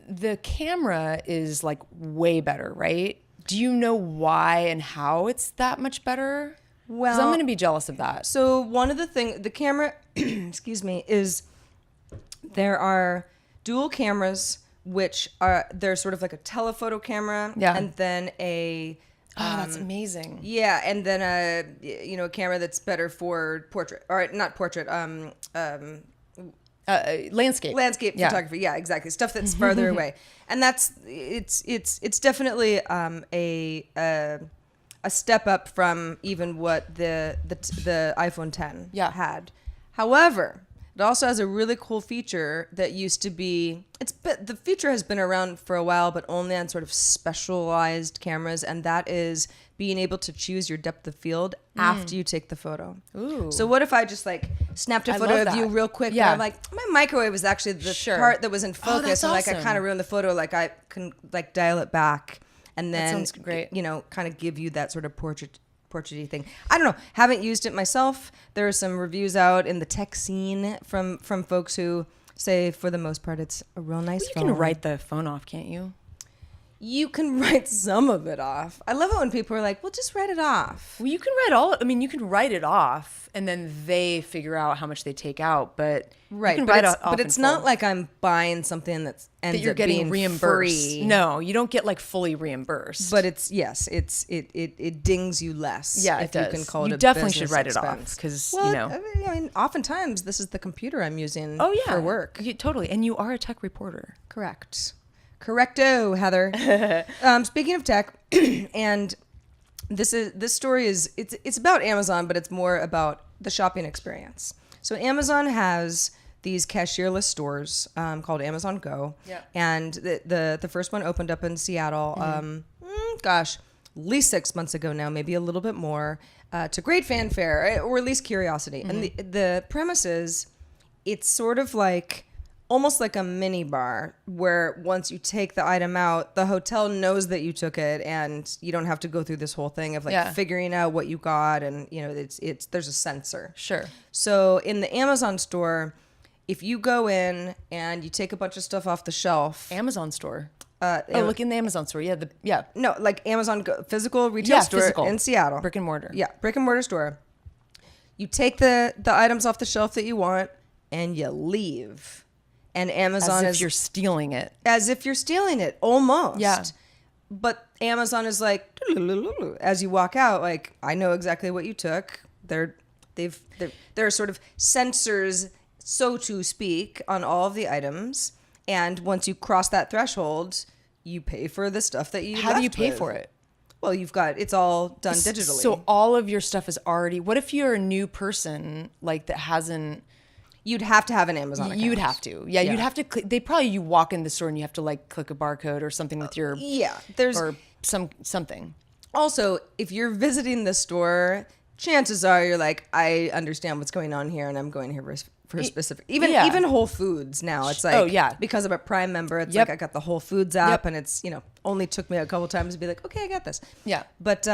the camera is like way better, right? Do you know why and how it's that much better? Well, 'cause I'm going to be jealous of that. So one of the things, the camera, excuse me, is there are dual cameras, which are, there's sort of like a telephoto camera. Yeah. And then a... that's amazing. Yeah, and then a camera that's better for portrait, or not portrait, Landscape. landscape Yeah. photography. Yeah, exactly. Stuff that's farther away, and that's it's definitely a step up from even what the iPhone 10 had. However, it also has a really cool feature that used to be, the feature has been around for a while, but only on sort of specialized cameras, and that is being able to choose your depth of field after you take the photo. Ooh. So what if I just like snapped a photo love of you that. real quick, Yeah. and I'm like, my microwave was actually the part that was in focus, that's and like I awesome. kind of ruined the photo, like I can like dial it back and then sounds great. kind of give you that sort of portraity thing. I don't know. Haven't used it myself. There are some reviews out in the tech scene from folks who say for the most part it's a real nice You phone. can write the phone off, can't you? You can write some of it off. I love it when people are like, well, just write it off. Well, you can write it off and then they figure out how much they take out, but Right, you can but write it's, it off but in it's full. not like I'm buying something that ends that you're up getting being reimbursed. free. No, you don't get like fully reimbursed. But it dings you less. Yeah, if it you does. can call You it a definitely should business write it off, expense. 'cause, Well, you know. I mean, oftentimes this is the computer I'm using. For work. Totally. And you are a tech reporter. Correct. Correcto, Heather. Speaking of tech, and this story is it's about Amazon, but it's more about the shopping experience. So Amazon has these cashier-less stores called Amazon Go, and the first one opened up in Seattle. At least 6 months ago now, maybe a little bit more, to great fanfare, or at least curiosity. And the premise is, it's sort of like almost like a mini bar where once you take the item out, the hotel knows that you took it, and you don't have to go through this whole thing of like figuring out what you got, and it's there's a sensor. Sure. So in the Amazon store, if you go in and you take a bunch of stuff off the shelf, Amazon store. Look in the Amazon store. Yeah. no, like Amazon physical retail store physical. in Seattle, Brick and mortar. Yeah, brick and mortar store. You take the items off the shelf that you want, and you leave. And Amazon As if you're stealing it. as if you're stealing it, almost. Yeah. But Amazon is like, as you walk out, like, I know exactly what you took. There are sort of sensors, so to speak, on all of the items. And once you cross that threshold, you pay for the stuff that you How do you left pay with. for it? Well, it's all done digitally. So all of your stuff is already. What if you're a new person like that hasn't? You'd have to have an Amazon account. You'd have to. Yeah, you'd have to. You walk in the store and you have to like click a barcode or something with your. There's something. Also, if you're visiting the store, chances are you're like, I understand what's going on here, and I'm going here for a specific, even Whole Foods now. It's like, because I'm a Prime member, it's like I got the Whole Foods app, and it's, only took me a couple times to be like, okay, I got this. Yeah. But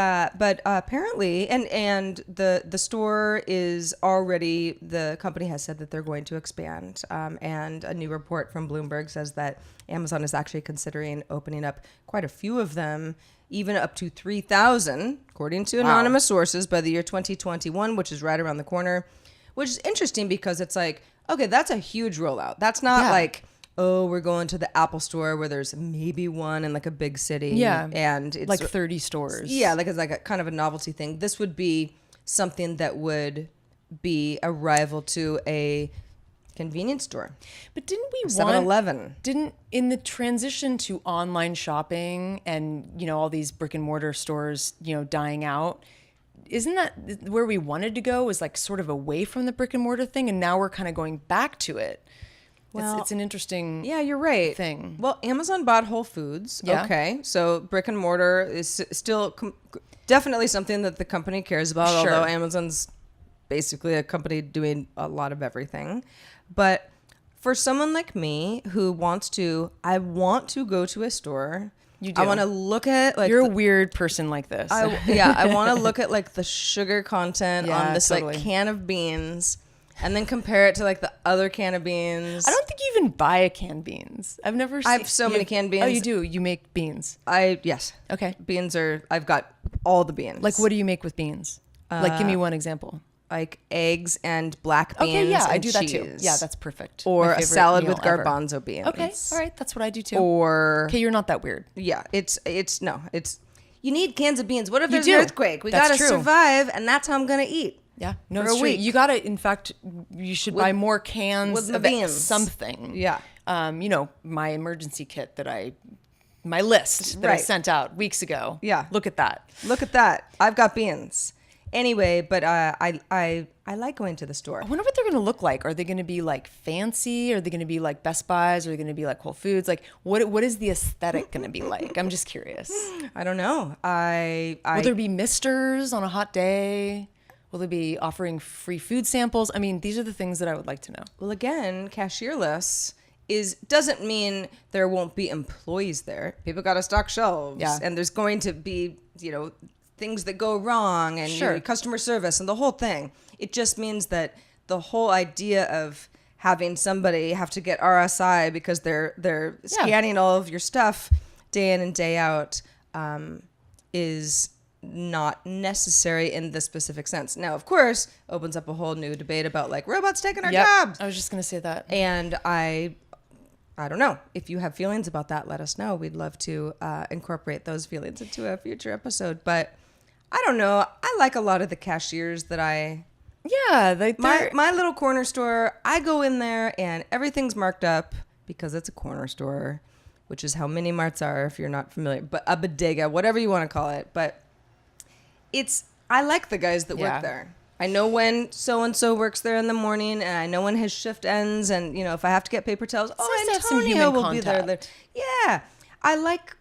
apparently, and the store is already, the company has said that they're going to expand. And a new report from Bloomberg says that Amazon is actually considering opening up quite a few of them, even up to 3,000, according to anonymous sources, by the year 2021, which is right around the corner. Which is interesting because it's like, okay, that's a huge rollout. That's not like, oh, we're going to the Apple store where there's maybe one in like a big city. Yeah. And it's like 30 stores. Yeah, like it's like a kind of a novelty thing. This would be something that would be a rival to a convenience store. But didn't we 7-Eleven. Didn't, in the transition to online shopping and, all these brick and mortar stores, dying out, isn't that where we wanted to go, was like sort of away from the brick and mortar thing, and now we're kind of going back to it? Well, it's an interesting you're right thing. Well, Amazon bought Whole Foods. Yeah. Okay, so brick and mortar is still definitely something that the company cares about, although Amazon's basically a company doing a lot of everything. But for someone like me who I want to go to a store. You do. I want to look at like you're a weird person like this. I want to look at like the sugar content on this like can of beans, and then compare it to like the other can of beans. I don't think you even buy a can of beans. I've never seen. I have so many canned beans. Oh, you do. You make beans. Yes. Okay. Beans I've got all the beans. Like, what do you make with beans? Like, give me one example. Like eggs and black beans. Okay, yeah, I do cheese. that too. Yeah, that's perfect. Or a salad with garbanzo beans. Okay, all right, that's what I do too. Okay, you're not that weird. Yeah, it's you need cans of beans. What if there's an earthquake? We gotta survive, and that's how I'm gonna eat. Yeah, no, it's true. You gotta. In fact, you should buy more cans of beans. Something. Yeah. My emergency kit my list that I sent out weeks ago. Yeah. Look at that. I've got beans. Anyway, but I like going to the store. I wonder what they're going to look like. Are they going to be like fancy? Are they going to be like Best Buys? Are they going to be like Whole Foods? Like what is the aesthetic going to be like? I'm just curious. I don't know. Will there be misters on a hot day? Will they be offering free food samples? I mean, these are the things that I would like to know. Well, again, cashier-less doesn't mean there won't be employees there. People got to stock shelves. Yeah. And there's going to be, things that go wrong and customer service and the whole thing. It just means that the whole idea of having somebody have to get RSI because they're scanning all of your stuff day in and day out is not necessary in this specific sense. Now, of course, opens up a whole new debate about like robots taking our jobs. I was just going to say that. And I don't know. If you have feelings about that, let us know. We'd love to incorporate those feelings into a future episode. But I don't know. I like a lot of the cashiers that my little corner store, I go in there and everything's marked up because it's a corner store, which is how mini marts are if you're not familiar. But a bodega, whatever you want to call it. But I like the guys that work there. I know when so-and-so works there in the morning, and I know when his shift ends, and, if I have to get paper towels, Antonio will be there. Yeah. I like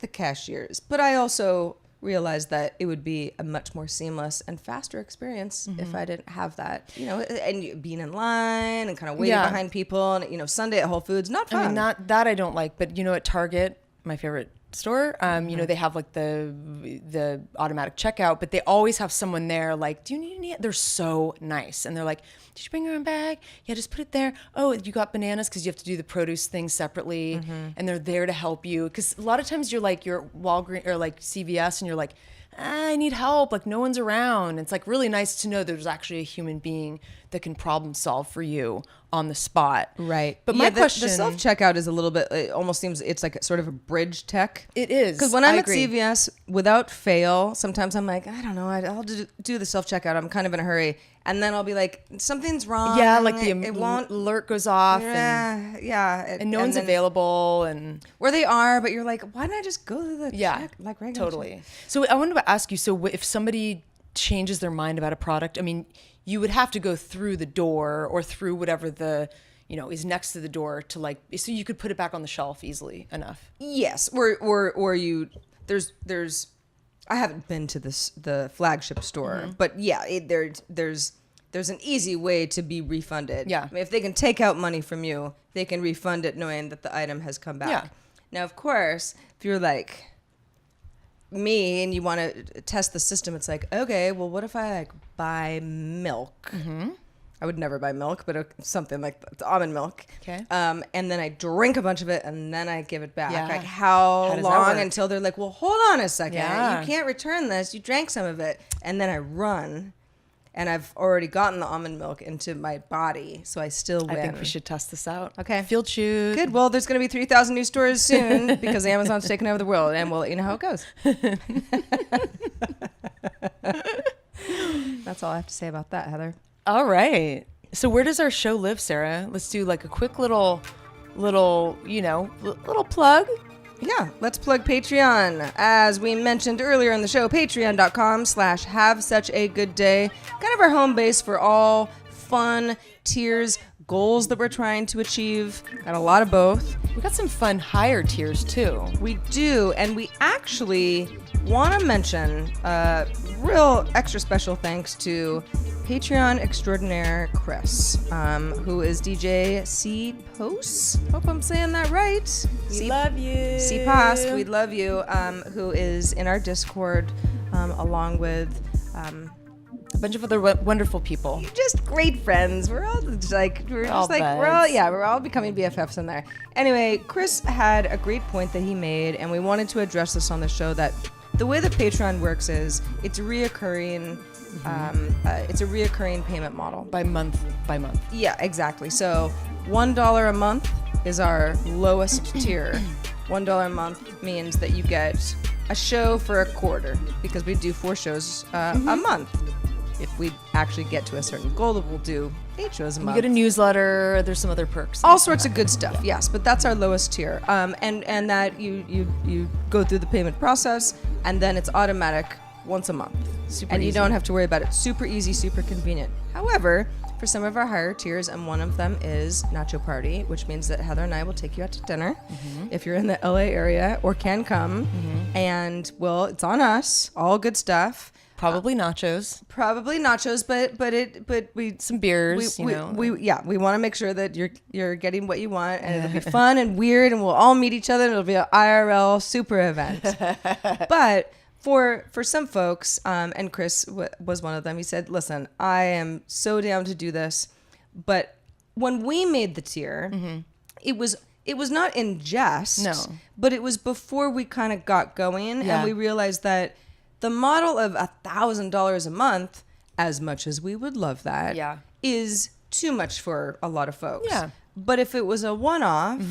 the cashiers, but I also realize that it would be a much more seamless and faster experience if I didn't have that, and being in line and kind of waiting behind people, and, Sunday at Whole Foods, not fun. I mean, not that I don't like, but, at Target, my favorite store, they have like the automatic checkout, but they always have someone there like, do you need any? They're so nice, and they're like, did you bring your own bag? Yeah, just put it there. Oh, you got bananas, because you have to do the produce thing separately, and they're there to help you, because a lot of times you're Walgreens or like CVS, and you're like, I need help, like no one's around. It's like really nice to know there's actually a human being that can problem solve for you on the spot. Right. But my question, the self-checkout is a little bit, it almost seems it's like sort of a bridge tech. It is. Because when I'm at CVS, without fail, sometimes I'm like, I don't know, I'll do the self-checkout. I'm kind of in a hurry. And then I'll be like, something's wrong. Yeah, like it won't alert goes off. And no one's available. And where they are, but you're like, why don't I just go to the check? Like regular totally. check? So I wanted to ask you, so if somebody changes their mind about a product, I mean, you would have to go through the door or through whatever is next to the door to so you could put it back on the shelf easily enough. Yes. Or you, there's, I haven't been to the flagship store, but yeah, there's there's an easy way to be refunded. Yeah. I mean, if they can take out money from you, they can refund it knowing that the item has come back. Yeah. Now, of course, if you're like me and you want to test the system, it's like, okay, well, what if I like buy milk? Mm-hmm. I would never buy milk, but something like almond milk. Okay. And then I drink a bunch of it and then I give it back. Yeah. Like how does that long work? until they're like, well, hold on a second. Yeah. You can't return this. You drank some of it. And then I run and I've already gotten the almond milk into my body. So I still win. I think we should test this out. Okay. Field shoot. Good. Well, there's going to be 3,000 new stores soon because Amazon's taking over the world and we'll let you know how it goes. That's all I have to say about that, Heather. All right. So where does our show live, Sarah? Let's do like a quick little plug. Yeah, let's plug Patreon. As we mentioned earlier in the show, patreon.com/have such a good day. Kind of our home base for all fun tiers, goals that we're trying to achieve. Got a lot of both. We got some fun higher tiers too. We do, and we actually want to mention real extra special thanks to Patreon extraordinaire Chris, who is DJ C Post. Hope I'm saying that right. We love you. C Post, we love you. Who is in our Discord, along with a bunch of other wonderful people. just great friends. We're all becoming BFFs in there. Anyway, Chris had a great point that he made, and we wanted to address this on the show. That the way that Patreon works is it's reoccurring. It's a reoccurring payment model By month. Yeah, exactly. So $1 a month is our lowest tier. $1 a month means that you get a show for a quarter because we do 4 shows a month. If we actually get to a certain goal, we'll do 8 shows a month. You get a newsletter. There's some other perks. All sorts of good stuff, yes. But that's our lowest tier. And that you go through the payment process, and then it's automatic once a month. Super and you easy. don't have to worry about it. Super easy, super convenient. However, for some of our higher tiers, and one of them is Nacho Party, which means that Heather and I will take you out to dinner if you're in the LA area or can come. And well, it's on us. All good stuff. Probably nachos. But we Some beers. we want to make sure that you're getting what you want, and it'll be fun and weird, and we'll all meet each other, and it'll be an IRL super event. But for some folks, and Chris was one of them, he said, listen, I am so down to do this, but when we made the tier, it was not in jest, No. but it was before we kind of got going, Yeah. and we realized that the model of $1,000 a month, as much as we would love that, Yeah. is too much for a lot of folks. Yeah. But if it was a one-off,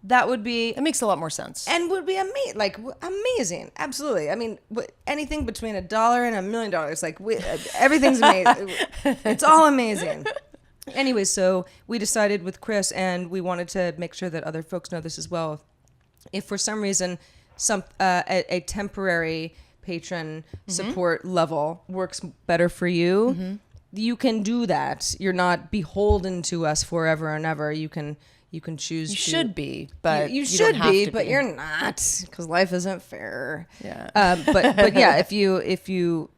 that would be It makes a lot more sense. and would be amazing. Absolutely. I mean, anything between $1 and $1 million, everything's amazing. It's all amazing. Anyway, so we decided with Chris, and we wanted to make sure that other folks know this as well. If for some reason a temporary patron support level works better for you, you can do that. You're not beholden to us forever and ever. You can choose. You to, should be, but you don't should have be, to but you're not, because life isn't fair. Yeah. But yeah, if you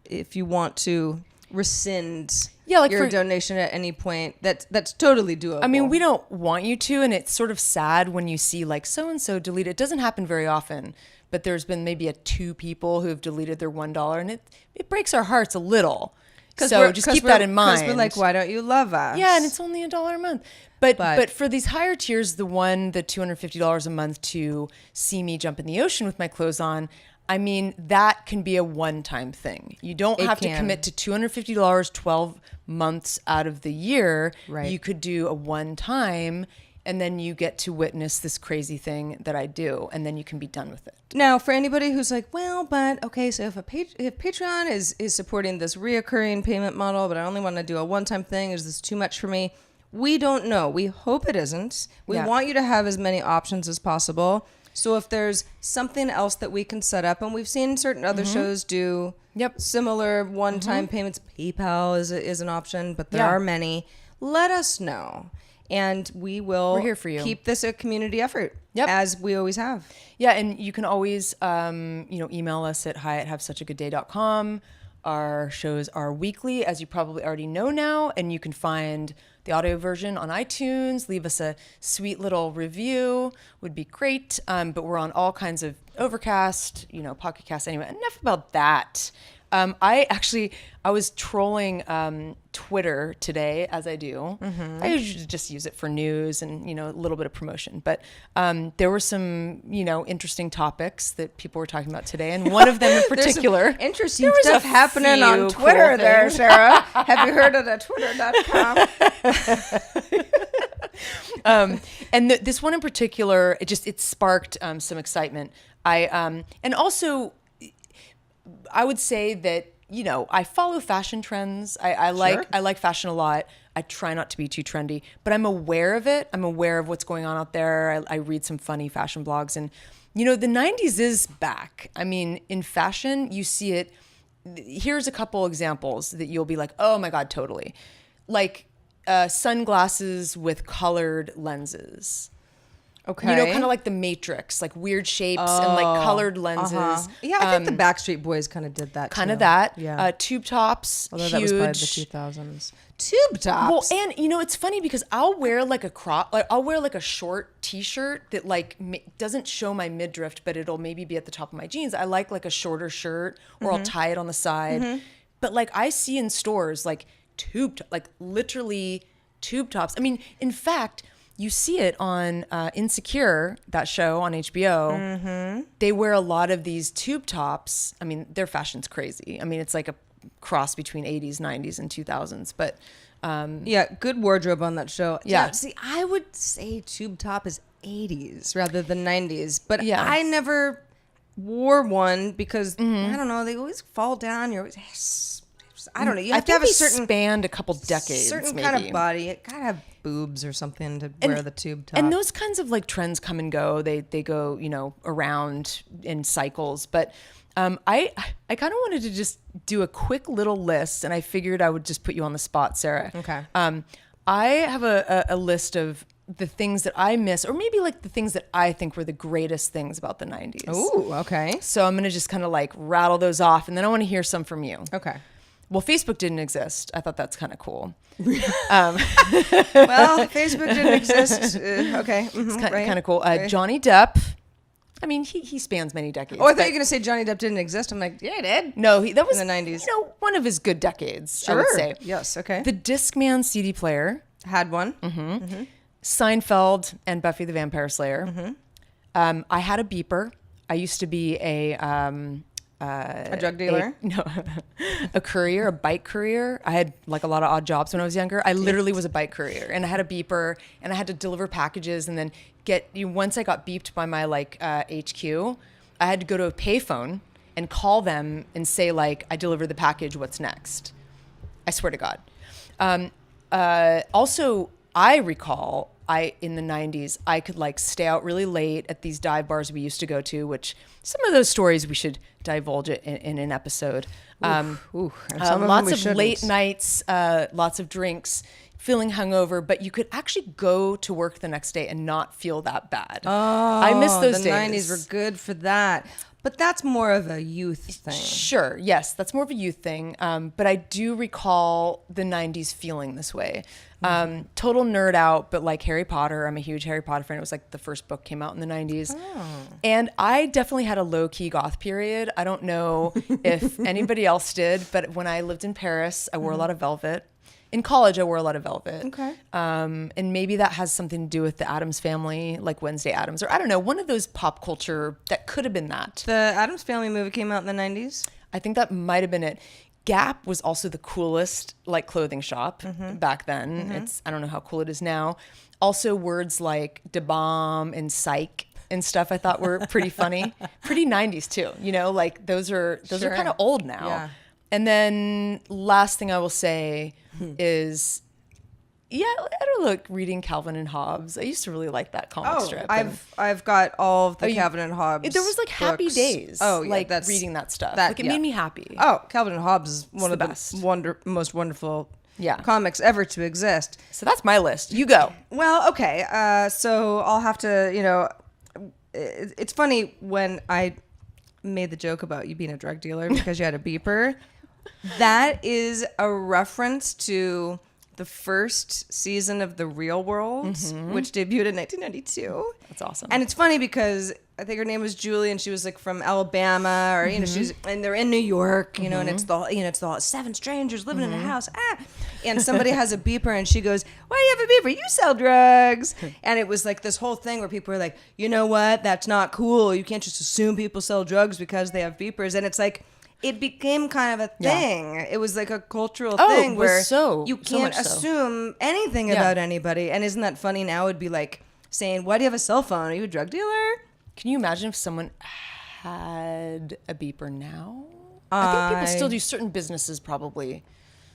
want to rescind your donation at any point, that's totally doable. I mean, we don't want you to, and it's sort of sad when you see like so and so delete. It doesn't happen very often, but there's been maybe 2 people who have deleted their $1, and it breaks our hearts a little. So just keep that in mind. Because we're like, why don't you love us? Yeah, and it's only $1 a month. But for these higher tiers, the $250 a month to see me jump in the ocean with my clothes on, I mean, that can be a one-time thing. You don't have to commit to $250 12 months out of the year. Right. You could do a one-time, and then you get to witness this crazy thing that I do, and then you can be done with it. Now, for anybody who's like, well, but okay, so if Patreon is supporting this reoccurring payment model, but I only want to do a one-time thing, is this too much for me? We don't know. We hope it isn't. We want you to have as many options as possible. So if there's something else that we can set up, and we've seen certain other shows do similar one-time payments. PayPal is an option, but there are many. Let us know. And we will We're here for you. Keep this a community effort, as we always have. Yeah, and you can always email us at hi@havesuchagoodday.com. Our shows are weekly, as you probably already know now, and you can find the audio version on iTunes. Leave us a sweet little review, would be great. But we're on all kinds of Overcast, Pocket Cast. Anyway, enough about that. I was trolling Twitter today, as I do. I usually just use it for news and, a little bit of promotion. But there were some, interesting topics that people were talking about today. And one of them in particular. Interesting stuff happening on Twitter cool there, Sarah. Have you heard of the twitter.com? And this one in particular, it sparked some excitement. And also, I would say that, I follow fashion trends. I like fashion a lot. I try not to be too trendy, but I'm aware of it. I'm aware of what's going on out there. I read some funny fashion blogs, and, the 90s is back. I mean, in fashion, you see it. Here's a couple examples that you'll be like, oh my God, totally. Like sunglasses with colored lenses. Okay. Kind of like the Matrix, like weird shapes and like colored lenses. Yeah, I think the Backstreet Boys kind of did that kind too. of that. Yeah. Tube tops, although huge. That was probably the 2000s. Tube tops. Well, and it's funny because I'll wear like I'll wear like a short T-shirt that like doesn't show my midriff, but it'll maybe be at the top of my jeans. I like a shorter shirt, or I'll tie it on the side. But like I see in stores like literally tube tops. I mean, in fact, you see it on Insecure, that show on HBO. They wear a lot of these tube tops. I mean, their fashion's crazy. I mean, it's like a cross between 80s, 90s, and 2000s. But yeah, good wardrobe on that show. Yeah. See, I would say tube top is 80s rather than 90s. But yeah. I never wore one because, I don't know, they always fall down. You're always... I don't know. You have to have a certain spanned a couple decades, certain maybe. kind of body. It gotta have boobs or something to wear the tube top. And those kinds of like trends come and go. They go around in cycles. But I kind of wanted to just do a quick little list, and I figured I would just put you on the spot, Sarah. Okay. I have a list of the things that I miss, or maybe like the things that I think were the greatest things about the 90s. Ooh, okay. So I'm gonna just kind of like rattle those off, and then I want to hear some from you. Okay. Well, Facebook didn't exist. I thought that's kind of cool. Well, Facebook didn't exist. Okay. It's kind of cool. Johnny Depp. I mean, he spans many decades. Oh, I thought you were going to say Johnny Depp didn't exist. I'm like, yeah, he did. No, that was in the 90s. One of his good decades, Sure. I would say. Yes, okay. The Discman CD player. Had one. Seinfeld and Buffy the Vampire Slayer. I had a beeper. I used to be a drug dealer? A courier, a bike courier. I had like a lot of odd jobs when I was younger. I literally was a bike courier, and I had a beeper, and I had to deliver packages, and then once I got beeped by my HQ, I had to go to a payphone and call them and say like, I delivered the package, what's next? I swear to God. Also, I recall in the 90s, I could like stay out really late at these dive bars we used to go to, which some of those stories we should divulge it in an episode. Lots of late nights, lots of drinks, feeling hungover, but you could actually go to work the next day and not feel that bad. Oh, I miss those the days. 90s were good for that. But that's more of a youth thing. Sure, yes, that's more of a youth thing. But I do recall the 90s feeling this way. Total nerd out, but like Harry Potter. I'm a huge Harry Potter fan. It was like the first book came out in the 90s. Oh. And I definitely had a low-key goth period. I don't know if anybody else did, but when I lived in Paris, I wore a lot of velvet. In college, I wore a lot of velvet. Okay. And maybe that has something to do with the Addams Family, like Wednesday Addams, or I don't know, one of those pop culture that could have been that. The Addams Family movie came out in the 90s? I think that might have been it. Gap was also the coolest like clothing shop back then. I don't know how cool it is now. Also words like da bomb and psych and stuff I thought were pretty funny. Pretty 90s too. Like those are kind of old now. Yeah. And then last thing I will say is, I don't know, reading Calvin and Hobbes. I used to really like that comic strip. I've got all of the Calvin and Hobbes. There was like Happy books. Days. Oh, yeah, like that's reading that stuff. It made me happy. Oh, Calvin and Hobbes is one of best. the most wonderful Yeah. comics ever to exist. So that's my list. You go. Well, okay. So I'll have to, it's funny when I made the joke about you being a drug dealer because you had a beeper. That is a reference to the first season of The Real World, which debuted in 1992. That's awesome. And it's funny because I think her name was Julie, and she was like from Alabama, or and they're in New York, and it's the 7 strangers living in a house. And somebody has a beeper, and she goes, "Why do you have a beeper? You sell drugs." And it was like this whole thing where people were like, "You know what? That's not cool. You can't just assume people sell drugs because they have beepers." And it's like, it became kind of a thing. Yeah. It was like a cultural thing where you can't assume anything about anybody. And isn't that funny? Now it'd be like saying, "Why do you have a cell phone? Are you a drug dealer?" Can you imagine if someone had a beeper now? I think people still do. Certain businesses probably.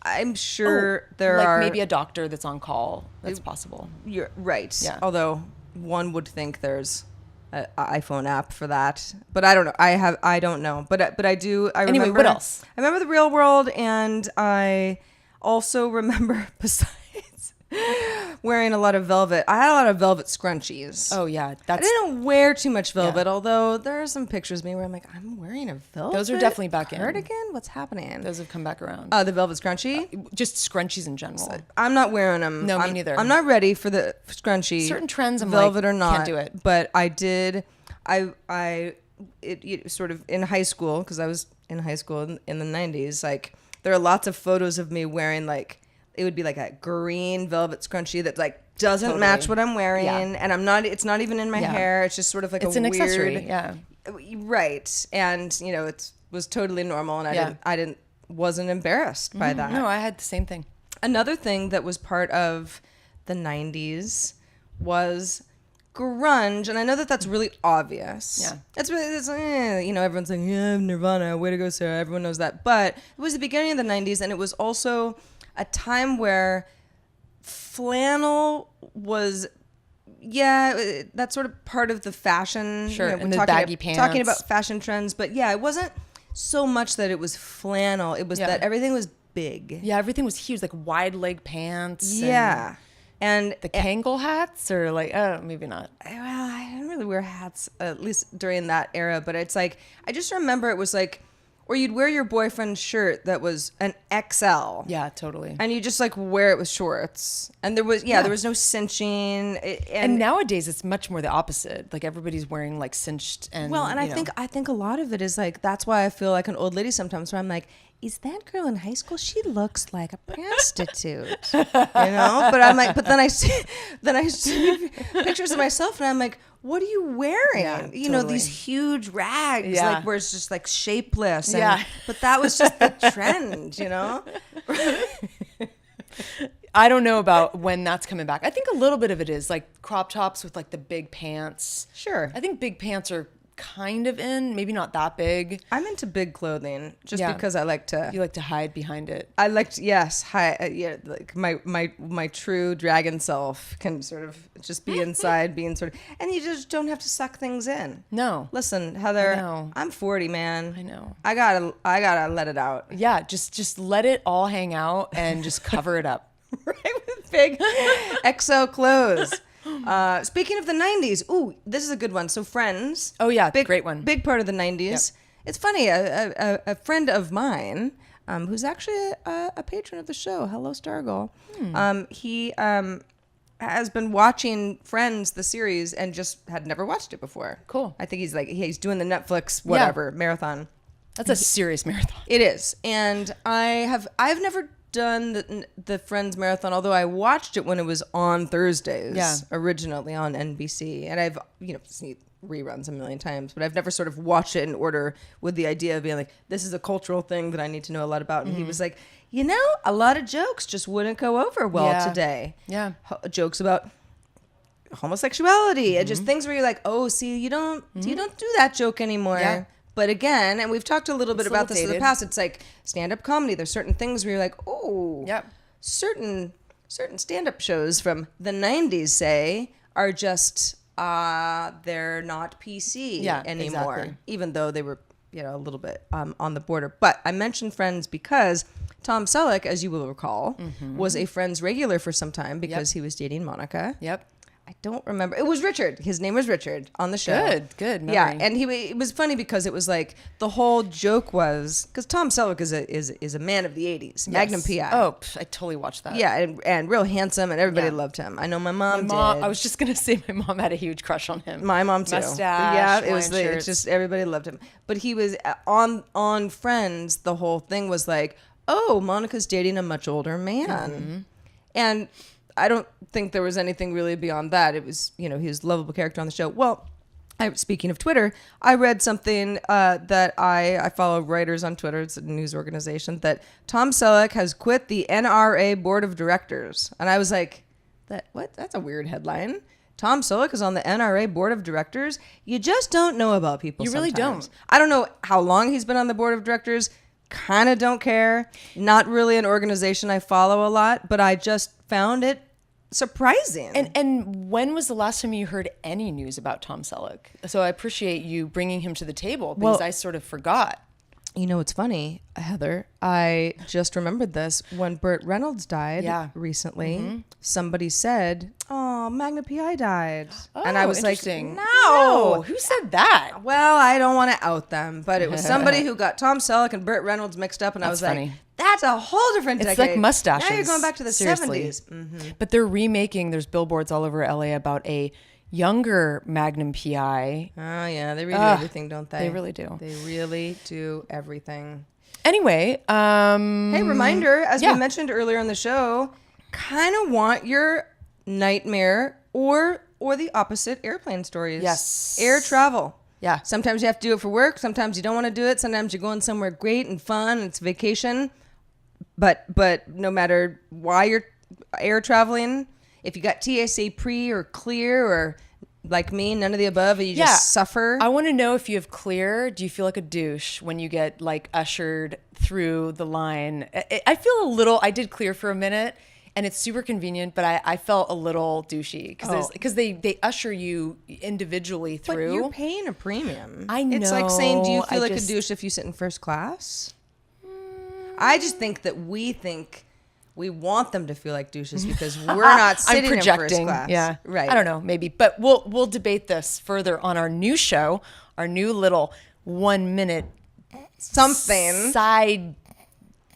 I'm sure there are. Like maybe a doctor that's on call. That's possible. You're right. Yeah. Although one would think there's an iPhone app for that, but I don't know. I don't know. But I do. Anyway, remember, what else? I remember The Real World, and I also remember, besides wearing a lot of velvet, I had a lot of velvet scrunchies. Oh yeah, I didn't wear too much velvet, although there are some pictures of me where I'm like, I'm wearing a velvet. Those are definitely back cardigan? What's happening? Those have come back around. The velvet scrunchie? Just scrunchies in general. So I'm not wearing them. No, me neither. I'm not ready for the scrunchie. Certain trends, I'm velvet like, or not, can't do it. But I did. It sort of in high school, because I was in high school in the 90s. Like, there are lots of photos of me wearing like, it would be like a green velvet scrunchie that like doesn't match what I'm wearing, and I'm not. It's not even in my hair. It's just sort of like it's an weird accessory. Yeah, right. And it was totally normal, and I wasn't embarrassed by that. No, I had the same thing. Another thing that was part of the 90s was grunge, and I know that that's really obvious. Yeah, it's everyone's like, yeah, Nirvana, way to go, Sarah. Everyone knows that, but it was the beginning of the 90s, and it was also a time where flannel was, that's sort of part of the fashion. Sure, and the baggy pants. Talking about fashion trends, but it wasn't so much that it was flannel. It was that everything was big. Yeah, everything was huge, like wide leg pants. Yeah. And the Kangol hats, or like, maybe not. Well, I didn't really wear hats, at least during that era, but it's like, I just remember it was like, or you'd wear your boyfriend's shirt that was an XL. Yeah, totally. And you just like wear it with shorts. And there was no cinching. And nowadays it's much more the opposite. Like everybody's wearing like cinched and I think a lot of it is like, that's why I feel like an old lady sometimes, where I'm like, is that girl in high school? She looks like a prostitute, But I'm like, but then I see pictures of myself, and I'm like, what are you wearing? Yeah, totally. These huge rags, like where it's just like shapeless. And, but that was just the trend, I don't know about when that's coming back. I think a little bit of it is like crop tops with like the big pants. Sure. I think big pants are kind of in, maybe not that big. I'm into big clothing just because I like to. You like to hide behind it. I like to, hide. Like my true dragon self can sort of just be inside, being sort of, and you just don't have to suck things in. No. Listen, Heather, I'm 40, man. I know. I gotta let it out. Yeah, just let it all hang out and just cover it up. Right, with big XO clothes. Speaking of the 90s, ooh, this is a good one. So Friends. Oh yeah, great one. Big part of the 90s. Yep. It's funny, a friend of mine, who's actually a patron of the show, hello Stargirl, he has been watching Friends, the series, and just had never watched it before. Cool. I think he's doing the Netflix marathon. That's a serious marathon. It is. And I've never done the Friends marathon, although I watched it when it was on Thursdays, originally on NBC, and I've seen reruns a million times, but I've never sort of watched it in order with the idea of being like, this is a cultural thing that I need to know a lot about. And he was like, a lot of jokes just wouldn't go over well today. Yeah, jokes about homosexuality and just things where you're like, oh, see, you don't do that joke anymore. Yeah. But again, and we've talked a little bit about this in the past, it's like stand-up comedy. There's certain things where you're like, oh, certain stand-up shows from the 90s, say, are just, they're not PC anymore. Exactly. Even though they were, a little bit on the border. But I mentioned Friends because Tom Selleck, as you will recall, was a Friends regular for some time because he was dating Monica. Yep. I don't remember. It was Richard. His name was Richard on the show. Good. Memory. Yeah, and it was funny because it was like the whole joke was because Tom Selleck is a man of the '80s, yes. Magnum PI. Oh, I totally watched that. Yeah, and real handsome, and everybody loved him. I know my mom did. I was just gonna say my mom had a huge crush on him. My mom too. Mustache. Yeah, it's just everybody loved him. But he was on Friends. The whole thing was like, oh, Monica's dating a much older man, and I don't think there was anything really beyond that. It was, he was a lovable character on the show. Well, speaking of Twitter, I read something that I follow writers on Twitter. It's a news organization that Tom Selleck has quit the NRA board of directors. And I was like, what? That's a weird headline. Tom Selleck is on the NRA board of directors. You just don't know about people. You really don't. I don't know how long he's been on the board of directors. Kind of don't care. Not really an organization I follow a lot, but I just found it surprising. And when was the last time you heard any news about Tom Selleck? So I appreciate you bringing him to the table because I sort of forgot. You know, it's funny, Heather. I just remembered this. When Burt Reynolds died recently, somebody said, oh, Magna P.I. died. Oh, and I was like, no. Who said that? Well, I don't want to out them, but it was somebody who got Tom Selleck and Burt Reynolds mixed up, and I was like, that's a whole different decade. It's like mustaches. Now you're going back to the Seriously. 70s. But they're remaking, there's billboards all over LA about a younger Magnum PI. Oh, yeah. They redo everything, don't they? They really do. They really do everything. Anyway. Hey, reminder, as we mentioned earlier on the show, kind of want your nightmare or the opposite airplane stories. Yes. Air travel. Yeah. Sometimes you have to do it for work. Sometimes you don't want to do it. Sometimes you're going somewhere great and fun. It's vacation. But no matter why you're air traveling, if you got TSA pre or clear or like me, none of the above, and you just suffer. I want to know if you have clear. Do you feel like a douche when you get like ushered through the line? I feel a little, I did clear for a minute and it's super convenient, but I felt a little douchey because they usher you individually through. But you're paying a premium. I know. It's like saying, do you feel like a douche if you sit in first class? I just think that we want them to feel like douches because we're not sitting in first class. Yeah, right. I don't know, maybe, but we'll debate this further on our new show, our new little 1 minute something side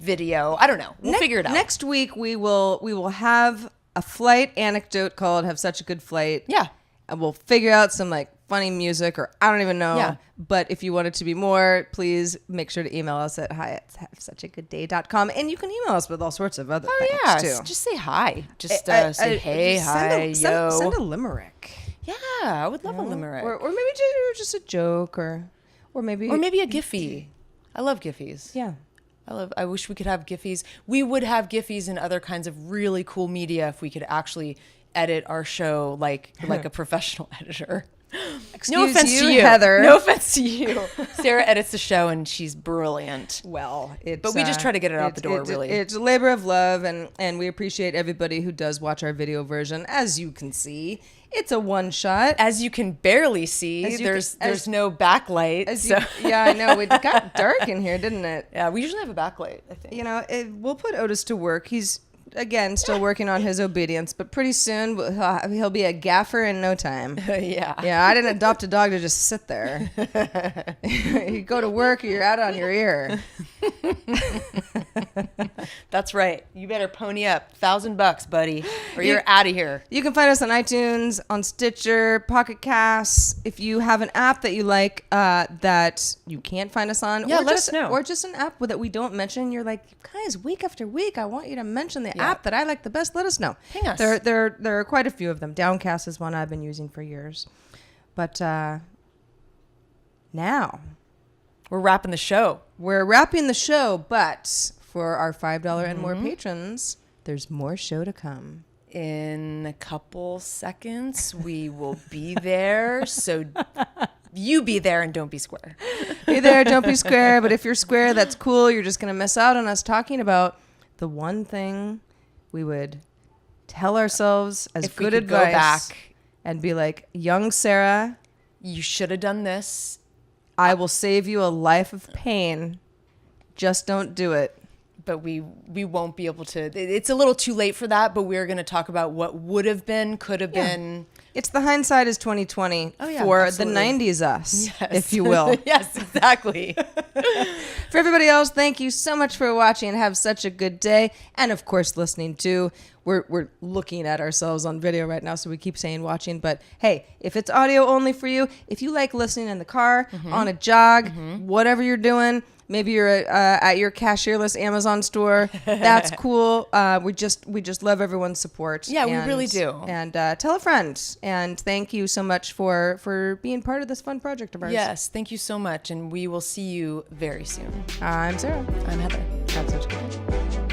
video. I don't know. We'll figure it out. Next week we will have a flight anecdote called "Have Such a Good Flight." Yeah, and we'll figure out some like funny music or I don't even know. Yeah. But if you want it to be more, please make sure to email us at hi@havesuchagoodday.com. And you can email us with all sorts of other things too. Just say hi. Just say hey, hi, yo. Send a limerick. Yeah, I would love a limerick. Or maybe just a joke or maybe a Giphy. I love Giphies. Yeah. I wish we could have Giphies. We would have Giphies and other kinds of really cool media if we could actually edit our show like a professional editor. No offense to you, Heather. No offense to you. Sarah edits the show and she's brilliant. Well, but we just try to get it out the door, really. It's a labor of love, and we appreciate everybody who does watch our video version. As you can see, it's a one shot. As you can barely see, there's no backlight. Yeah, I know. It got dark in here, didn't it? Yeah, we usually have a backlight, I think. You know, we'll put Otis to work. He's again still working on his obedience, but pretty soon he'll be a gaffer in no time. Yeah. I didn't adopt a dog to just sit there. You go to work or you're out on your ear. That's right. You better pony up $1,000, buddy, or you're out of here. You can find us on iTunes, on Stitcher, Pocket Casts. If you have an app that you like that you can't find us on, let us know. Or just an app that we don't mention. You're like, guys, week after week, I want you to mention the app that I like the best. Let us know. Ping us. There are quite a few of them. Downcast is one I've been using for years. But now we're wrapping the show. But for our $5 and more patrons, there's more show to come. In a couple seconds, we will be there. So you be there and don't be square. Be there, don't be square. But if you're square, that's cool. You're just going to miss out on us talking about the one thing we would tell ourselves as if good we could advice. Go back and be like, young Sarah, you should have done this. I will save you a life of pain. Just don't do it. But we won't be able to. It's a little too late for that, but we're going to talk about what would have been, could have been. It's the hindsight is 2020 Oh, yeah, for absolutely. the 90s us, Yes. if you will. Yes, exactly. For everybody else, thank you so much for watching and have such a good day. And of course, listening too. We're looking at ourselves on video right now, so we keep saying watching. But hey, if it's audio only for you, if you like listening in the car, on a jog, whatever you're doing, maybe you're at your cashier-less Amazon store, that's cool. We just love everyone's support. Yeah, we really do. And tell a friend. And thank you so much for being part of this fun project of ours. Yes, thank you so much. And we will see you very soon. I'm Sarah. I'm Heather. Have such a good day.